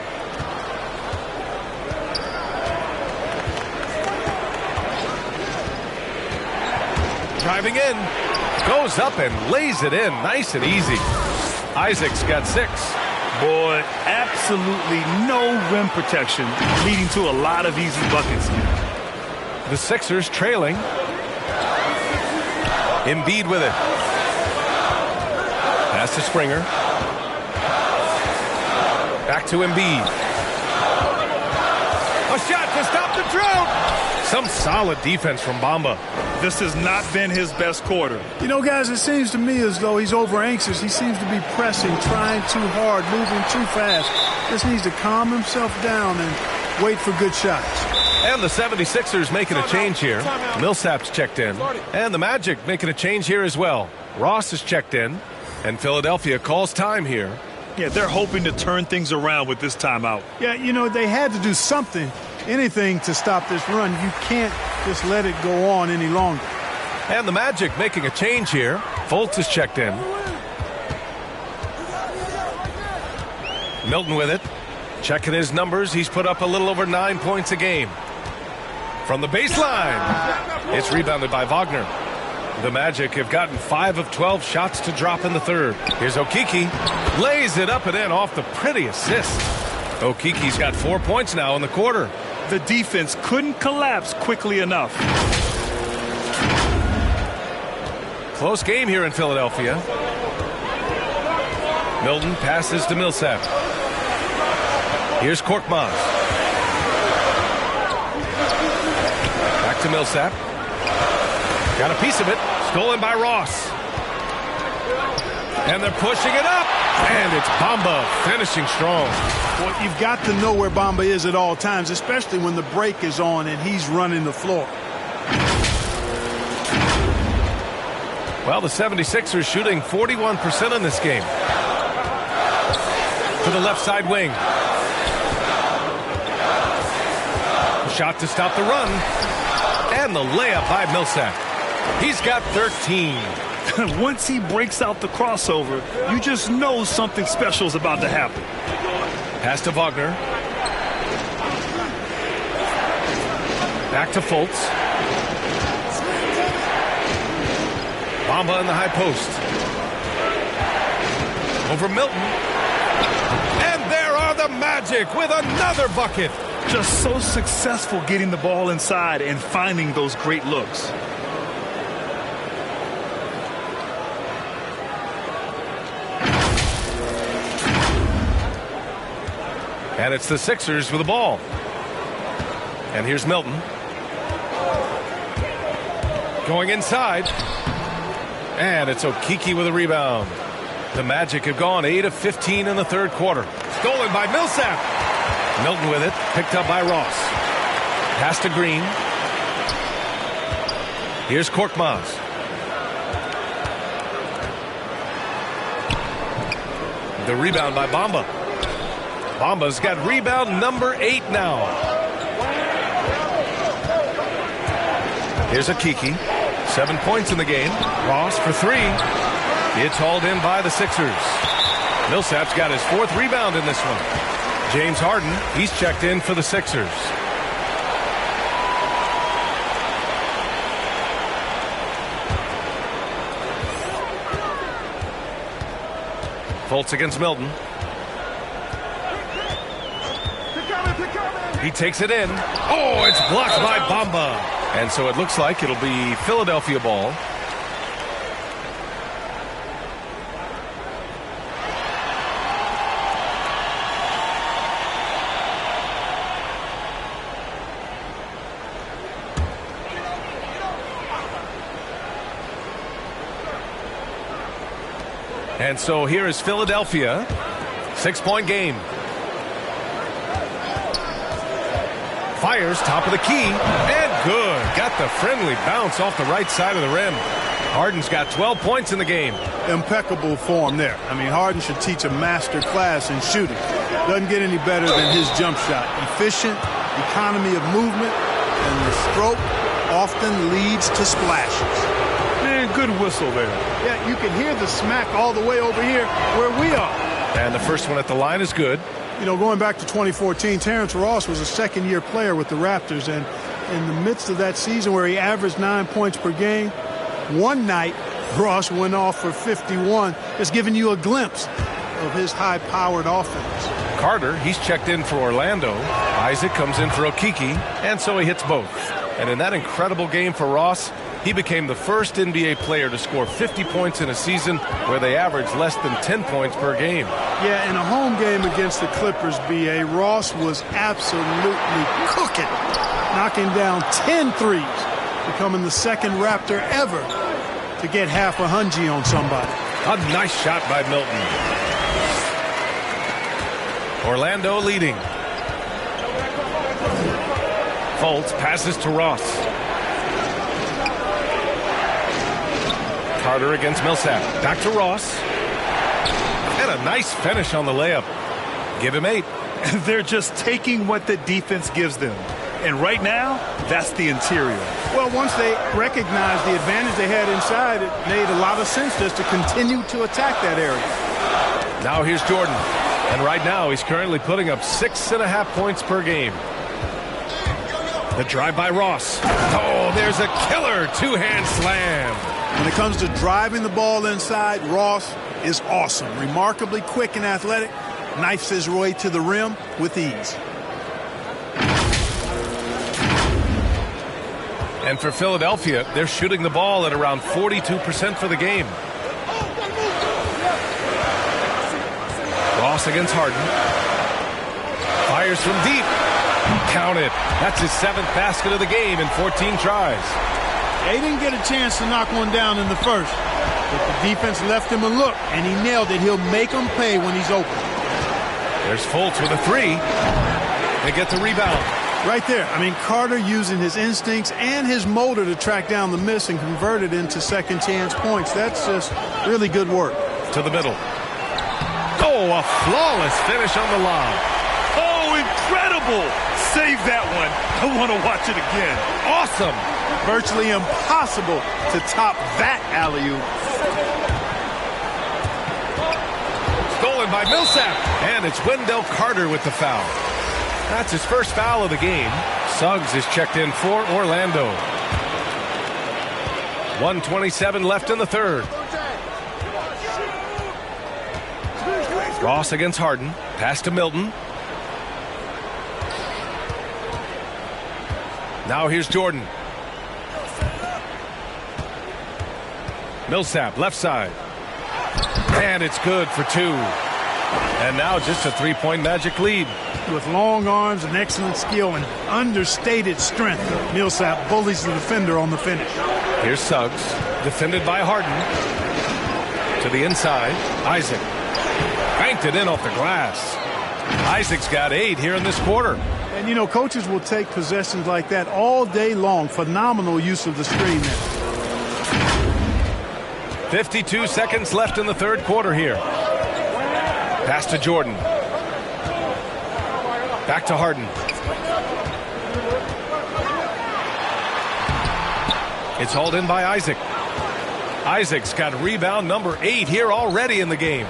Driving in. Goes up and lays it in. Nice and easy. Isaac's got 6. Boy, absolutely no rim protection, leading to a lot of easy buckets. The Sixers trailing. Embiid with it. Pass to Springer. Back to Embiid. A shot to stop the drought. Some solid defense from Bamba. This has not been his best quarter. You know, guys, it seems to me as though he's over anxious. He seems to be pressing, trying too hard, moving too fast. Just needs to calm himself down and wait for good shots. And the 76ers making a change here. Millsap's checked in. And the Magic making a change here as well. Ross is checked in. And Philadelphia calls time here. Yeah, they're hoping to turn things around with this timeout. Yeah, you know, they had to do something, anything to stop this run. You can't just let it go on any longer. And the Magic making a change here. Fultz is checked in. Milton with it. Checking his numbers. He's put up a little over 9 points a game. From the baseline. It's rebounded by Wagner. The Magic have gotten 5 of 12 shots to drop in the third. Here's Okeke. Lays it up and in off the pretty assist. Okeke's got 4 points now in the quarter. The defense couldn't collapse quickly enough. Close game here in Philadelphia. Milton passes to Millsap. Here's Korkmaz. Back to Millsap. Got a piece of it. Stolen by Ross. And they're pushing it up. And it's Bamba finishing strong. Well, you've got to know where Bamba is at all times, especially when the break is on and he's running the floor. Well, the 76ers shooting 41% in this game. To the left side wing. Shot to stop the run. And the layup by Millsap. He's got 13. Once he breaks out the crossover, you just know something special is about to happen. Pass to Wagner. Back to Fultz. Bamba in the high post. Over Milton. And there are the Magic with another bucket. Just so successful getting the ball inside and finding those great looks. And it's the Sixers with the ball. And here's Milton. Going inside. And it's Okeke with a rebound. The Magic have gone 8 of 15 in the third quarter. Stolen by Millsap. Milton with it, picked up by Ross. Pass to Green. Here's Korkmaz. The rebound by Bamba. Bamba's got rebound number 8 now. Here's Akiki. 7 points in the game. Ross for 3. It's hauled in by the Sixers. Millsap's got his 4th rebound in this one. James Harden, he's checked in for the Sixers. Fultz against Milton. He takes it in. Oh, it's blocked by Bamba. And so it looks like it'll be Philadelphia ball. And so here is Philadelphia. 6-point game. Fires top of the key. And good. Got the friendly bounce off the right side of the rim. Harden's got 12 points in the game. Impeccable form there. I mean, Harden should teach a master class in shooting. Doesn't get any better than his jump shot. Efficient, economy of movement, and the stroke often leads to splashes. Man, good whistle there. Yeah, you can hear the smack all the way over here where we are. And the first one at the line is good. You know, going back to 2014, Terrence Ross was a second-year player with the Raptors, and in the midst of that season where he averaged 9 points per game, one night Ross went off for 51, just giving you a glimpse of his high-powered offense. Carter, he's checked in for Orlando. Isaac comes in for Okiki, and so he hits both. And in that incredible game for Ross, he became the first NBA player to score 50 points in a season where they averaged less than 10 points per game. Yeah, in a home game against the Clippers, B.A., Ross was absolutely cooking, knocking down 10 threes, becoming the second Raptor ever to get half a hungy on somebody. A nice shot by Milton. Orlando leading. Fultz passes to Ross. Carter against Millsap. Back to Ross. And a nice finish on the layup. Give him 8. They're just taking what the defense gives them. And right now, that's the interior. Well, once they recognized the advantage they had inside, it made a lot of sense just to continue to attack that area. Now here's Jordan. And right now, he's currently putting up 6.5 points per game. The drive by Ross. Oh, there's a killer two-hand slam. When it comes to driving the ball inside, Ross is awesome. Remarkably quick and athletic. Knifes his way to the rim with ease. And for Philadelphia, they're shooting the ball at around 42% for the game. Ross against Harden. Fires from deep. Count it. That's his 7th basket of the game in 14 tries. They didn't get a chance to knock one down in the first, but the defense left him a look, and he nailed it. He'll make them pay when he's open. There's Fultz with a 3. They get the rebound. Right there. I mean, Carter using his instincts and his motor to track down the miss and convert it into second chance points. That's just really good work. To the middle. Oh, a flawless finish on the lob. Oh, incredible. Save that one. I want to watch it again. Awesome. Virtually impossible to top that alley-oop. Stolen by Millsap. And it's Wendell Carter with the foul. That's his first foul of the game. Suggs is checked in for Orlando. 1:27 left in the third. Ross against Harden. Pass to Milton. Now here's Jordan. Millsap, left side. And it's good for 2. And now just a 3-point Magic lead. With long arms and excellent skill and understated strength, Millsap bullies the defender on the finish. Here's Suggs, defended by Harden. To the inside, Isaac. Banked it in off the glass. Isaac's got 8 here in this quarter. And, you know, coaches will take possessions like that all day long. Phenomenal use of the screen there. 52 seconds left in the third quarter here. Pass to Jordan. Back to Harden. It's hauled in by Isaac. Isaac's got rebound number 8 here already in the game.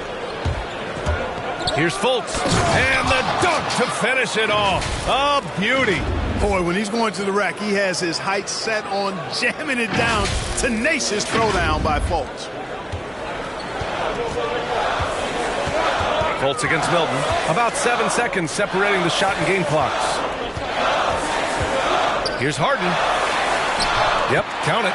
Here's Fultz. And the dunk to finish it off. A beauty. Boy, when he's going to the rack, he has his height set on jamming it down. Tenacious throwdown by Fultz. Fultz against Milton. About 7 seconds separating the shot and game clocks. Here's Harden. Yep, count it.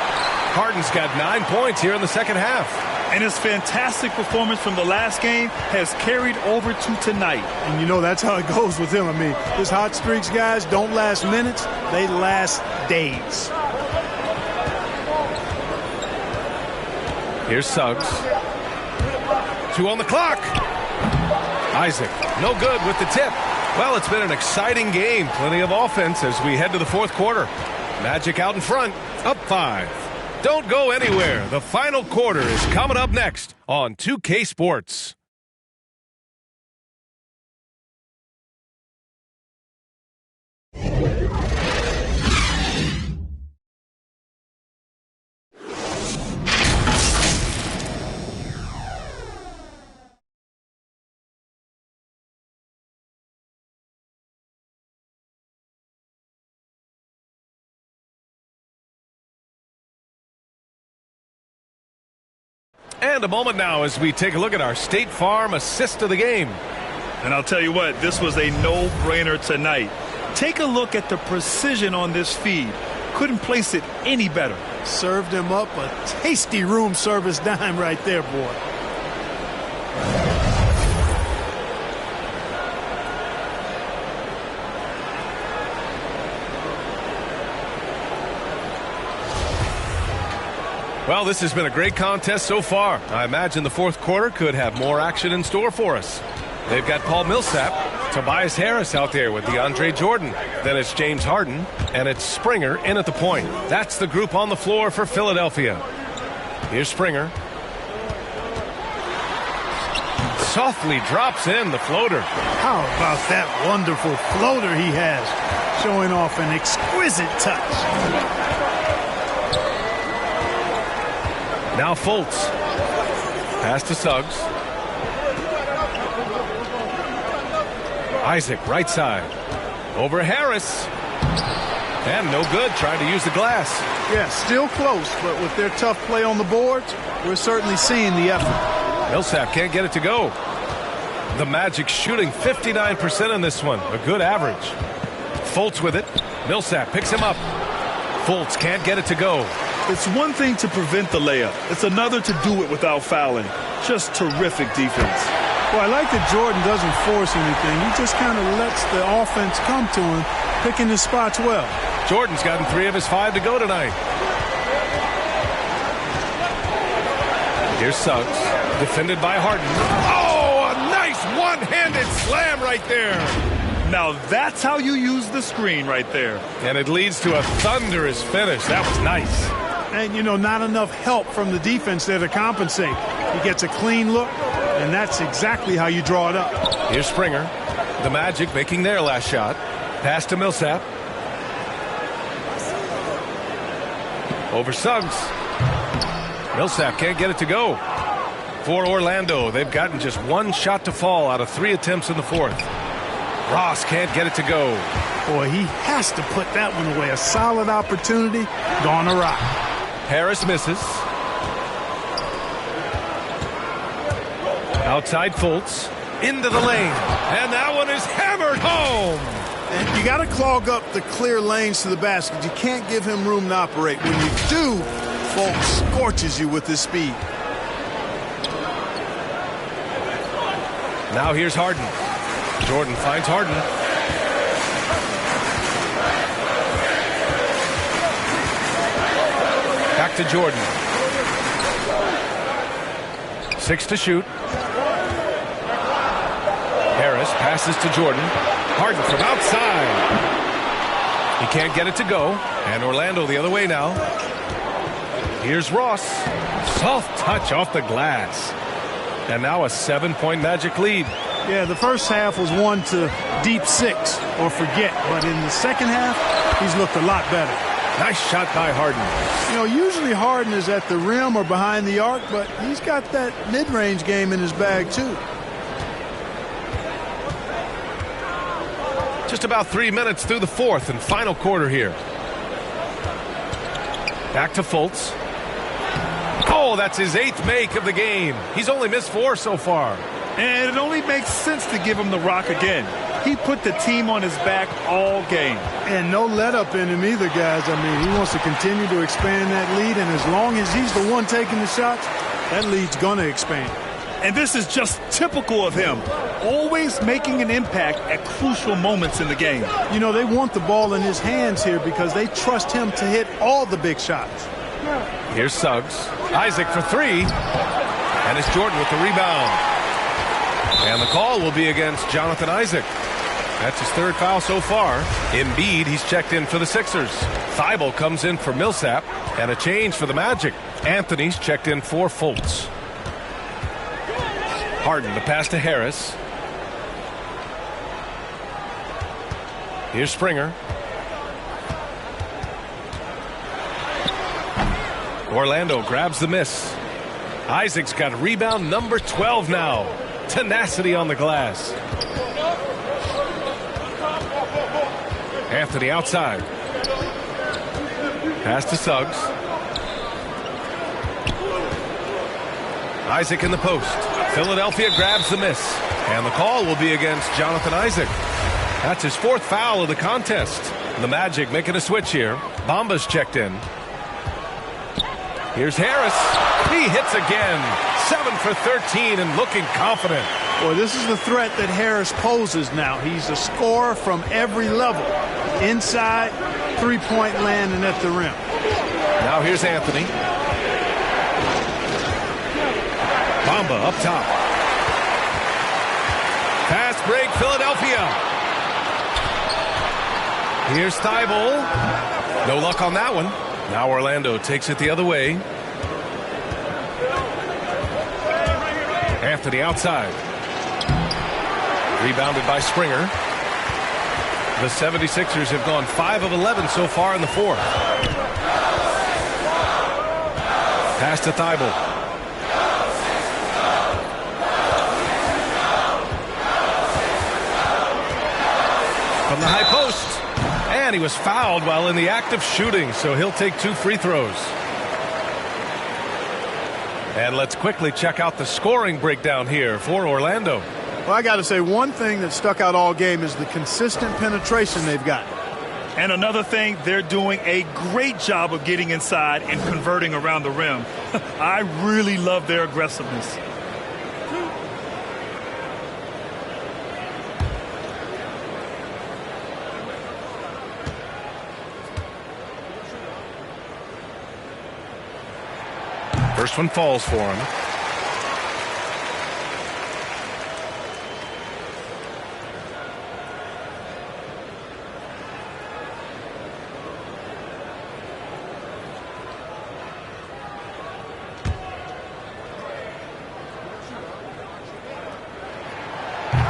Harden's got 9 points here in the second half. And his fantastic performance from the last game has carried over to tonight. And you know that's how it goes with him. I mean, his hot streaks, guys, don't last minutes. They last days. Here's Suggs. 2 on the clock. Isaac, no good with the tip. Well, it's been an exciting game. Plenty of offense as we head to the fourth quarter. Magic out in front, up 5. Don't go anywhere. The final quarter is coming up next on 2K Sports. And a moment now as we take a look at our State Farm assist of the game. And I'll tell you what, this was a no-brainer tonight. Take a look at the precision on this feed. Couldn't place it any better. Served him up a tasty room service dime right there, boy. Well, this has been a great contest so far. I imagine the fourth quarter could have more action in store for us. They've got Paul Millsap, Tobias Harris out there with DeAndre Jordan. Then it's James Harden, and it's Springer in at the point. That's the group on the floor for Philadelphia. Here's Springer. Softly drops in the floater. How about that wonderful floater he has, showing off an exquisite touch. Now Fultz. Pass to Suggs. Isaac, right side. Over Harris. And no good, trying to use the glass. Yeah, still close, but with their tough play on the boards, we're certainly seeing the effort. Millsap can't get it to go. The Magic shooting 59% in this one. A good average. Fultz with it. Millsap picks him up. Fultz can't get it to go. It's one thing to prevent the layup. It's another to do it without fouling. Just terrific defense. Well, I like that Jordan doesn't force anything. He just kind of lets the offense come to him, picking his spots well. Jordan's gotten 3 of his 5 to go tonight. Here's Suggs, defended by Harden. Oh, a nice one-handed slam right there. Now that's how you use the screen right there. And it leads to a thunderous finish. That was nice. And, you know, not enough help from the defense there to compensate. He gets a clean look, and that's exactly how you draw it up. Here's Springer. The Magic making their last shot. Pass to Millsap. Over Suggs. Millsap can't get it to go. For Orlando, they've gotten just 1 shot to fall out of 3 attempts in the fourth. Ross can't get it to go. Boy, he has to put that one away. A solid opportunity gone awry. Harris misses. Outside Fultz. Into the lane. And that one is hammered home. And you got to clog up the clear lanes to the basket. You can't give him room to operate. When you do, Fultz scorches you with his speed. Now here's Harden. Jordan finds Harden. Back to Jordan. 6 to shoot. Harris passes to Jordan. Harden from outside. He can't get it to go. And Orlando the other way now. Here's Ross. Soft touch off the glass. And now a 7-point Magic lead. Yeah, the first half was one to deep 6 or forget. But in the second half, he's looked a lot better. Nice shot by Harden. You know, usually Harden is at the rim or behind the arc, but he's got that mid-range game in his bag, too. Just about 3 minutes through the fourth and final quarter here. Back to Fultz. Oh, that's his 8th make of the game. He's only missed 4 so far. And it only makes sense to give him the rock again. He put the team on his back all game. And no let-up in him either, guys. I mean, he wants to continue to expand that lead, and as long as he's the one taking the shots, that lead's going to expand. And this is just typical of him, always making an impact at crucial moments in the game. You know, they want the ball in his hands here because they trust him to hit all the big shots. Here's Suggs. Isaac for 3. And it's Jordan with the rebound. And the call will be against Jonathan Isaac. That's his 3rd foul so far. Embiid, he's checked in for the Sixers. Thibault comes in for Millsap. And a change for the Magic. Anthony's checked in for Fultz. Harden, the pass to Harris. Here's Springer. Orlando grabs the miss. Isaac's got rebound number 12 now. Tenacity on the glass. Anthony outside. Pass to Suggs. Isaac in the post. Philadelphia grabs the miss. And the call will be against Jonathan Isaac. That's his 4th foul of the contest. The Magic making a switch here. Bamba's checked in. Here's Harris. He hits again. 7 for 13 and looking confident. Boy, this is the threat that Harris poses now. He's a scorer from every level. Inside, three-point land, and at the rim. Now here's Anthony. Bamba up top. Fast break, Philadelphia. Here's Thibault. No luck on that one. Now Orlando takes it the other way. Anthony outside. Rebounded by Springer. The 76ers have gone 5 of 11 so far in the fourth. Pass to Thibault. From the high post. And he was fouled while in the act of shooting, so he'll take 2 free throws. And let's quickly check out the scoring breakdown here for Orlando. Well, I got to say, one thing that stuck out all game is the consistent penetration they've got. And another thing, they're doing a great job of getting inside and converting around the rim. I really love their aggressiveness. First one falls for him.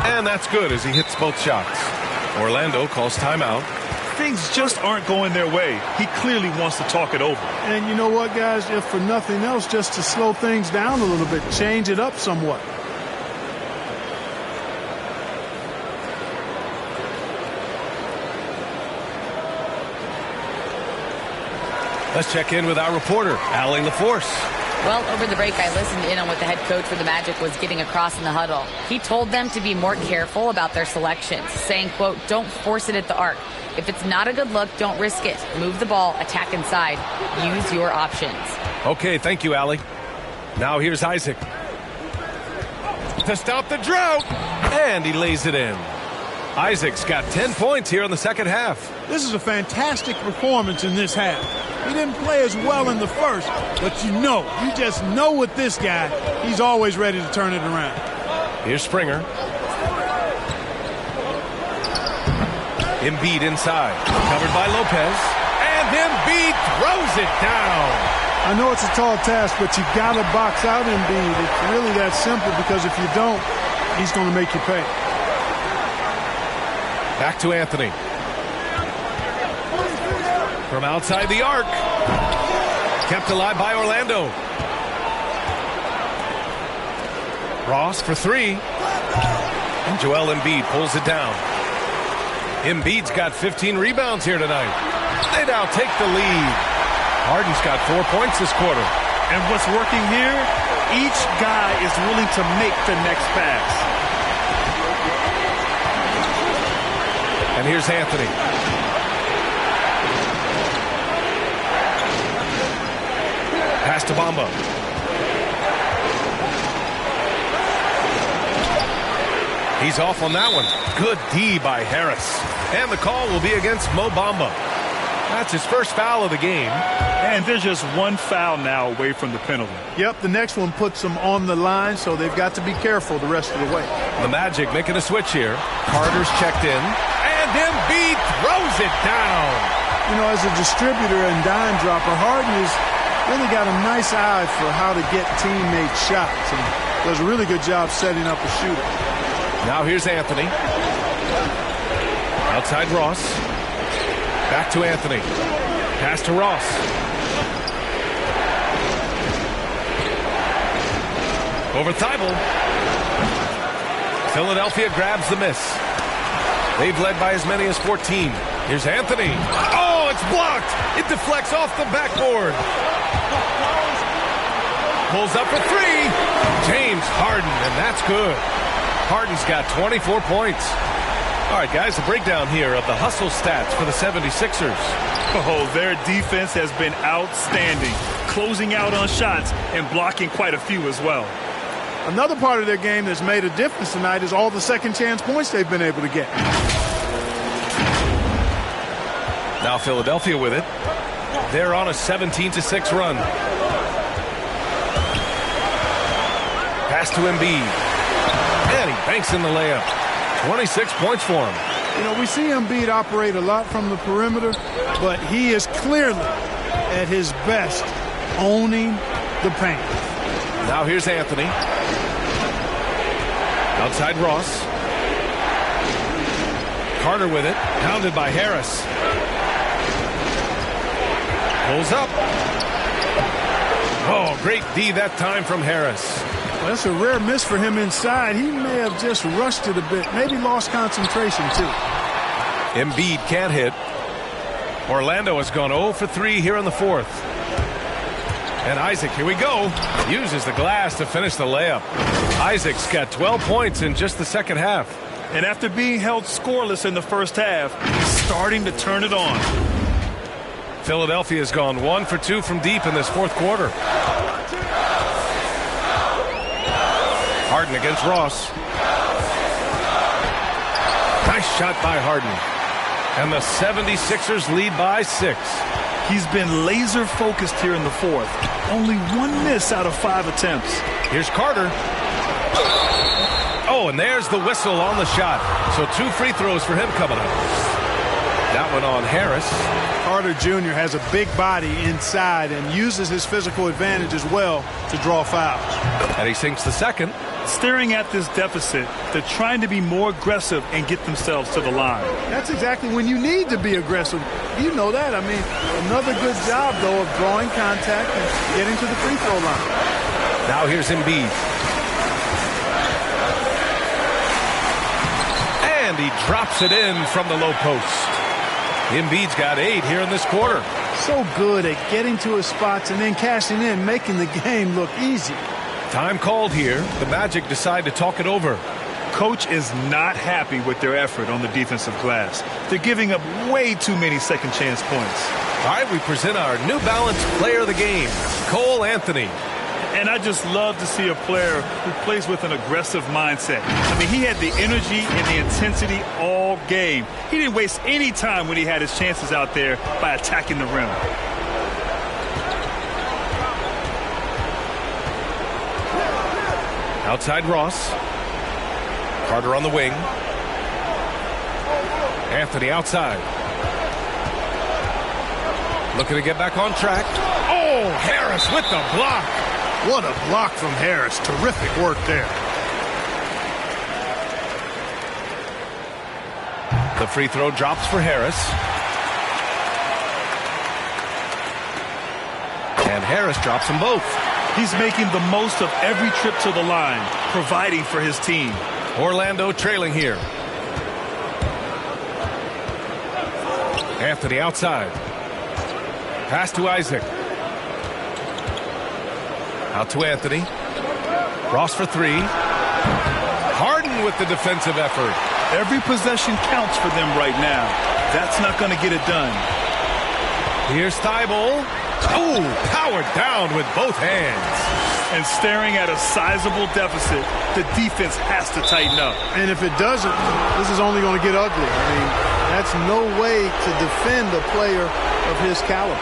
And that's good as he hits both shots. Orlando calls timeout. Things just aren't going their way. He clearly wants to talk it over. And you know what, guys? If for nothing else, just to slow things down a little bit, change it up somewhat. Let's check in with our reporter, Allie LaForce. Well, over the break, I listened in on what the head coach for the Magic was getting across in the huddle. He told them to be more careful about their selections, saying, quote, don't force it at the arc. If it's not a good look, don't risk it. Move the ball, attack inside. Use your options. Okay, thank you, Allie. Now here's Isaac. To stop the drought. And he lays it in. Isaac's got 10 points here in the second half. This is a fantastic performance in this half. He didn't play as well in the first, but you just know with this guy, he's always ready to turn it around. Here's Springer. Embiid inside, covered by Lopez, and Embiid throws it down. I know it's a tall task, but you got to box out Embiid. It's really that simple, because if you don't, he's going to make you pay. Back to Anthony. From outside the arc. Kept alive by Orlando. Ross for three. And Joel Embiid pulls it down. Embiid's got 15 rebounds here tonight. They now take the lead. Harden's got 4 points this quarter. And what's working here, each guy is willing to make the next pass. And here's Anthony. Pass to Bamba. He's off on that one. Good D by Harris. And the call will be against Mo Bamba. That's his first foul of the game. And there's just one foul now away from the penalty. Yep, the next one puts them on the line, so they've got to be careful the rest of the way. The Magic making a switch here. Carter's checked in. And Embiid throws it down. You know, as a distributor and dime dropper, Harden has really got a nice eye for how to get teammate shots, and does a really good job setting up a shooter. Now here's Anthony. Outside Ross. Back to Anthony. Pass to Ross. Over Thibault. Philadelphia grabs the miss. They've led by as many as 14. Here's Anthony. Oh, it's blocked. It deflects off the backboard. Pulls up for three. James Harden, and that's good. Harden's got 24 points. All right, guys, the breakdown here of the hustle stats for the 76ers. Oh, their defense has been outstanding, closing out on shots and blocking quite a few as well. Another part of their game that's made a difference tonight is all the second chance points they've been able to get. Now Philadelphia with it. They're on a 17-6 run. Pass to Embiid. And he banks in the layup. 26 points for him. You know, we see Embiid operate a lot from the perimeter, but he is clearly at his best owning the paint. Now here's Anthony. Outside Ross. Carter with it. Pounded by Harris. Pulls up. Oh, great D that time from Harris. Well, that's a rare miss for him inside. He may have just rushed it a bit. Maybe lost concentration, too. Embiid can't hit. Orlando has gone 0 for 3 here in the fourth. And Isaac, here we go, uses the glass to finish the layup. Isaac's got 12 points in just the second half. And after being held scoreless in the first half, he's starting to turn it on. Philadelphia has gone 1 for 2 from deep in this fourth quarter. Harden against Ross. Nice shot by Harden. And the 76ers lead by 6. He's been laser focused here in the fourth. Only one miss out of 5 attempts. Here's Carter. Oh, and there's the whistle on the shot. So 2 free throws for him coming up. That one on Harris. Carter Jr. has a big body inside and uses his physical advantage as well to draw fouls. And he sinks the second. Staring at this deficit, they're trying to be more aggressive and get themselves to the line. That's exactly when you need to be aggressive. You know that. I mean, another good job, though, of drawing contact and getting to the free throw line. Now here's Embiid. And he drops it in from the low post. Embiid's got 8 here in this quarter. So good at getting to his spots and then cashing in, making the game look easy. Time called here. The Magic decide to talk it over. Coach is not happy with their effort on the defensive glass. They're giving up way too many second chance points. All right, we present our New Balance player of the game, Cole Anthony. And I just love to see a player who plays with an aggressive mindset. I mean, he had the energy and the intensity all game. He didn't waste any time when he had his chances out there by attacking the rim. Outside Ross. Carter on the wing. Anthony outside. Looking to get back on track. Oh, Harris with the block. What a block from Harris. Terrific work there. The free throw drops for Harris. And Harris drops them both. He's making the most of every trip to the line, providing for his team. Orlando trailing here. Anthony outside. Pass to Isaac. Out to Anthony. Ross for three. Harden with the defensive effort. Every possession counts for them right now. That's not going to get it done. Here's Thibault. Oh, powered down with both hands. And staring at a sizable deficit, the defense has to tighten up. And if it doesn't, this is only going to get ugly. I mean, that's no way to defend a player of his caliber.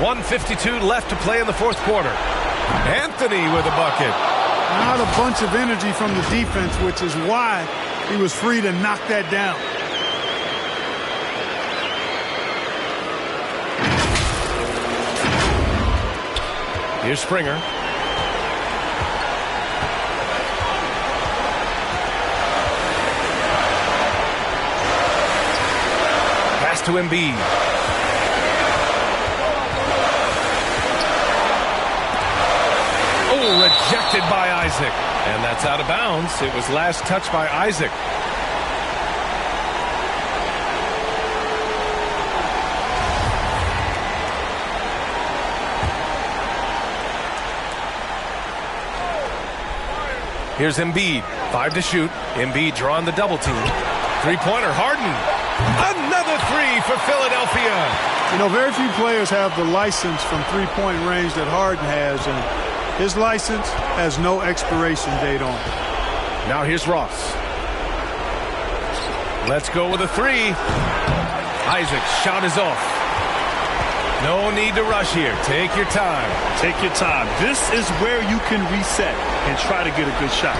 1:52 left to play in the fourth quarter. Anthony with a bucket. Not a bunch of energy from the defense, which is why he was free to knock that down. Here's Springer. Pass to Embiid. Oh, rejected by Isaac. And that's out of bounds. It was last touched by Isaac. Here's Embiid. 5 to shoot. Embiid drawing the double team. Three-pointer. Harden. Another three for Philadelphia. You know, very few players have the license from three-point range that Harden has, and his license has no expiration date on it. Now here's Ross. Let's go with a three. Isaac's shot is off. No need to rush here. Take your time. Take your time. This is where you can reset and try to get a good shot.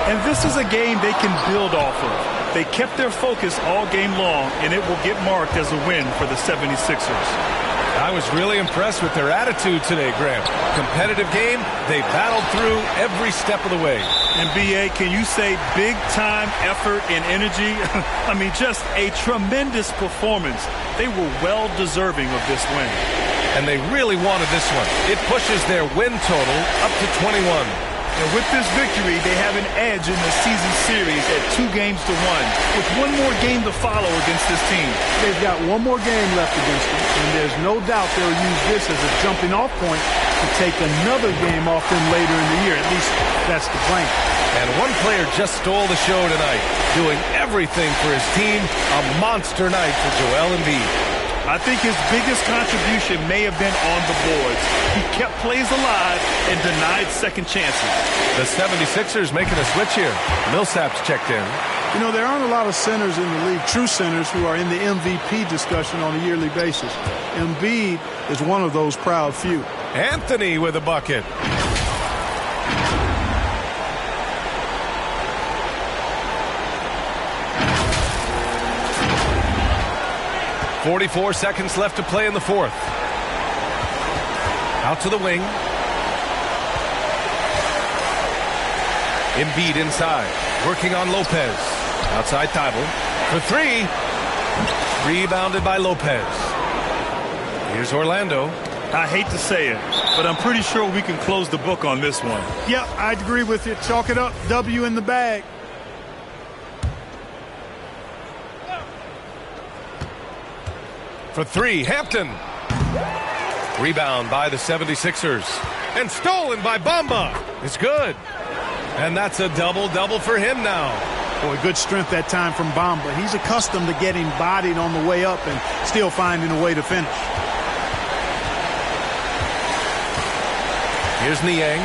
And this is a game they can build off of. They kept their focus all game long, and it will get marked as a win for the 76ers. I was really impressed with their attitude today, Graham. Competitive game. They battled through every step of the way. And B.A., can you say big-time effort and energy? I mean, just a tremendous performance. They were well-deserving of this win. And they really wanted this one. It pushes their win total up to 21. And with this victory, they have an edge in the season series at 2-1, with one more game to follow against this team. They've got one more game left against them, and there's no doubt they'll use this as a jumping-off point to take another game off them later in the year. At least that's the plan. And one player just stole the show tonight, doing everything for his team. A monster night for Joel Embiid. I think his biggest contribution may have been on the boards. He kept plays alive and denied second chances. The 76ers making a switch here. Millsap's checked in. You know, there aren't a lot of centers in the league, true centers, who are in the MVP discussion on a yearly basis. Embiid is one of those proud few. Anthony with a bucket. .44 seconds left to play in the fourth. Out to the wing. Embiid inside. Working on Lopez. Outside Thibault. For three. Rebounded by Lopez. Here's Orlando. I hate to say it, but I'm pretty sure we can close the book on this one. Yep, I'd agree with you. Chalk it up. W in the bag. For three, Hampton. Rebound by the 76ers. And stolen by Bamba. It's good. And that's a double-double for him now. Boy, good strength that time from Bamba. He's accustomed to getting bodied on the way up and still finding a way to finish. Here's Niang.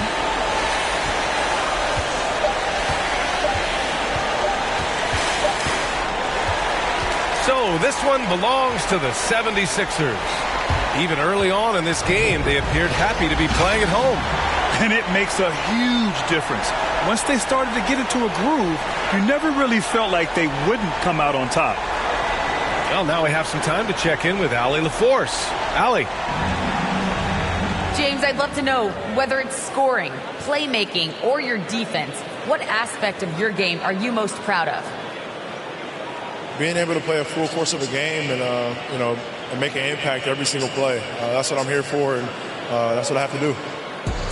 So this one belongs to the 76ers. Even early on in this game, they appeared happy to be playing at home. and it makes a huge difference. Once they started to get into a groove, you never really felt like they wouldn't come out on top. Well, now we have some time to check in with Allie LaForce. Allie. James, I'd love to know whether it's scoring, playmaking, or your defense. What aspect of your game are you most proud of? Being able to play a full course of a game and, and make an impact every single play. That's what I'm here for, and that's what I have to do.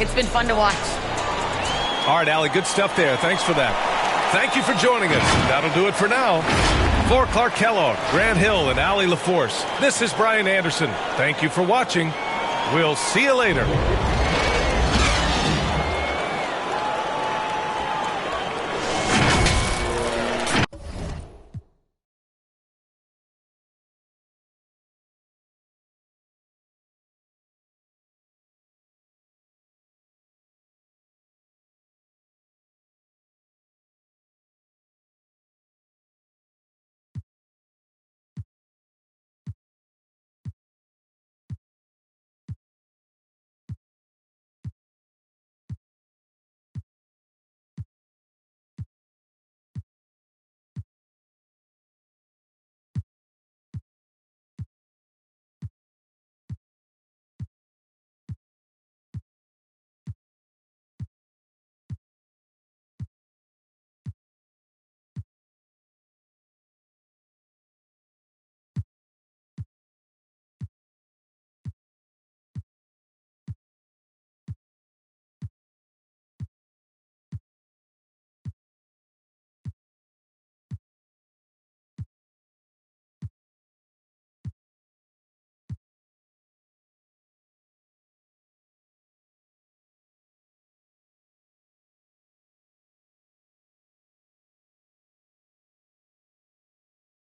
It's been fun to watch. All right, Allie, good stuff there. Thanks for that. Thank you for joining us. That'll do it for now. For Clark Kellogg, Grant Hill, and Allie LaForce, this is Brian Anderson. Thank you for watching. We'll see you later.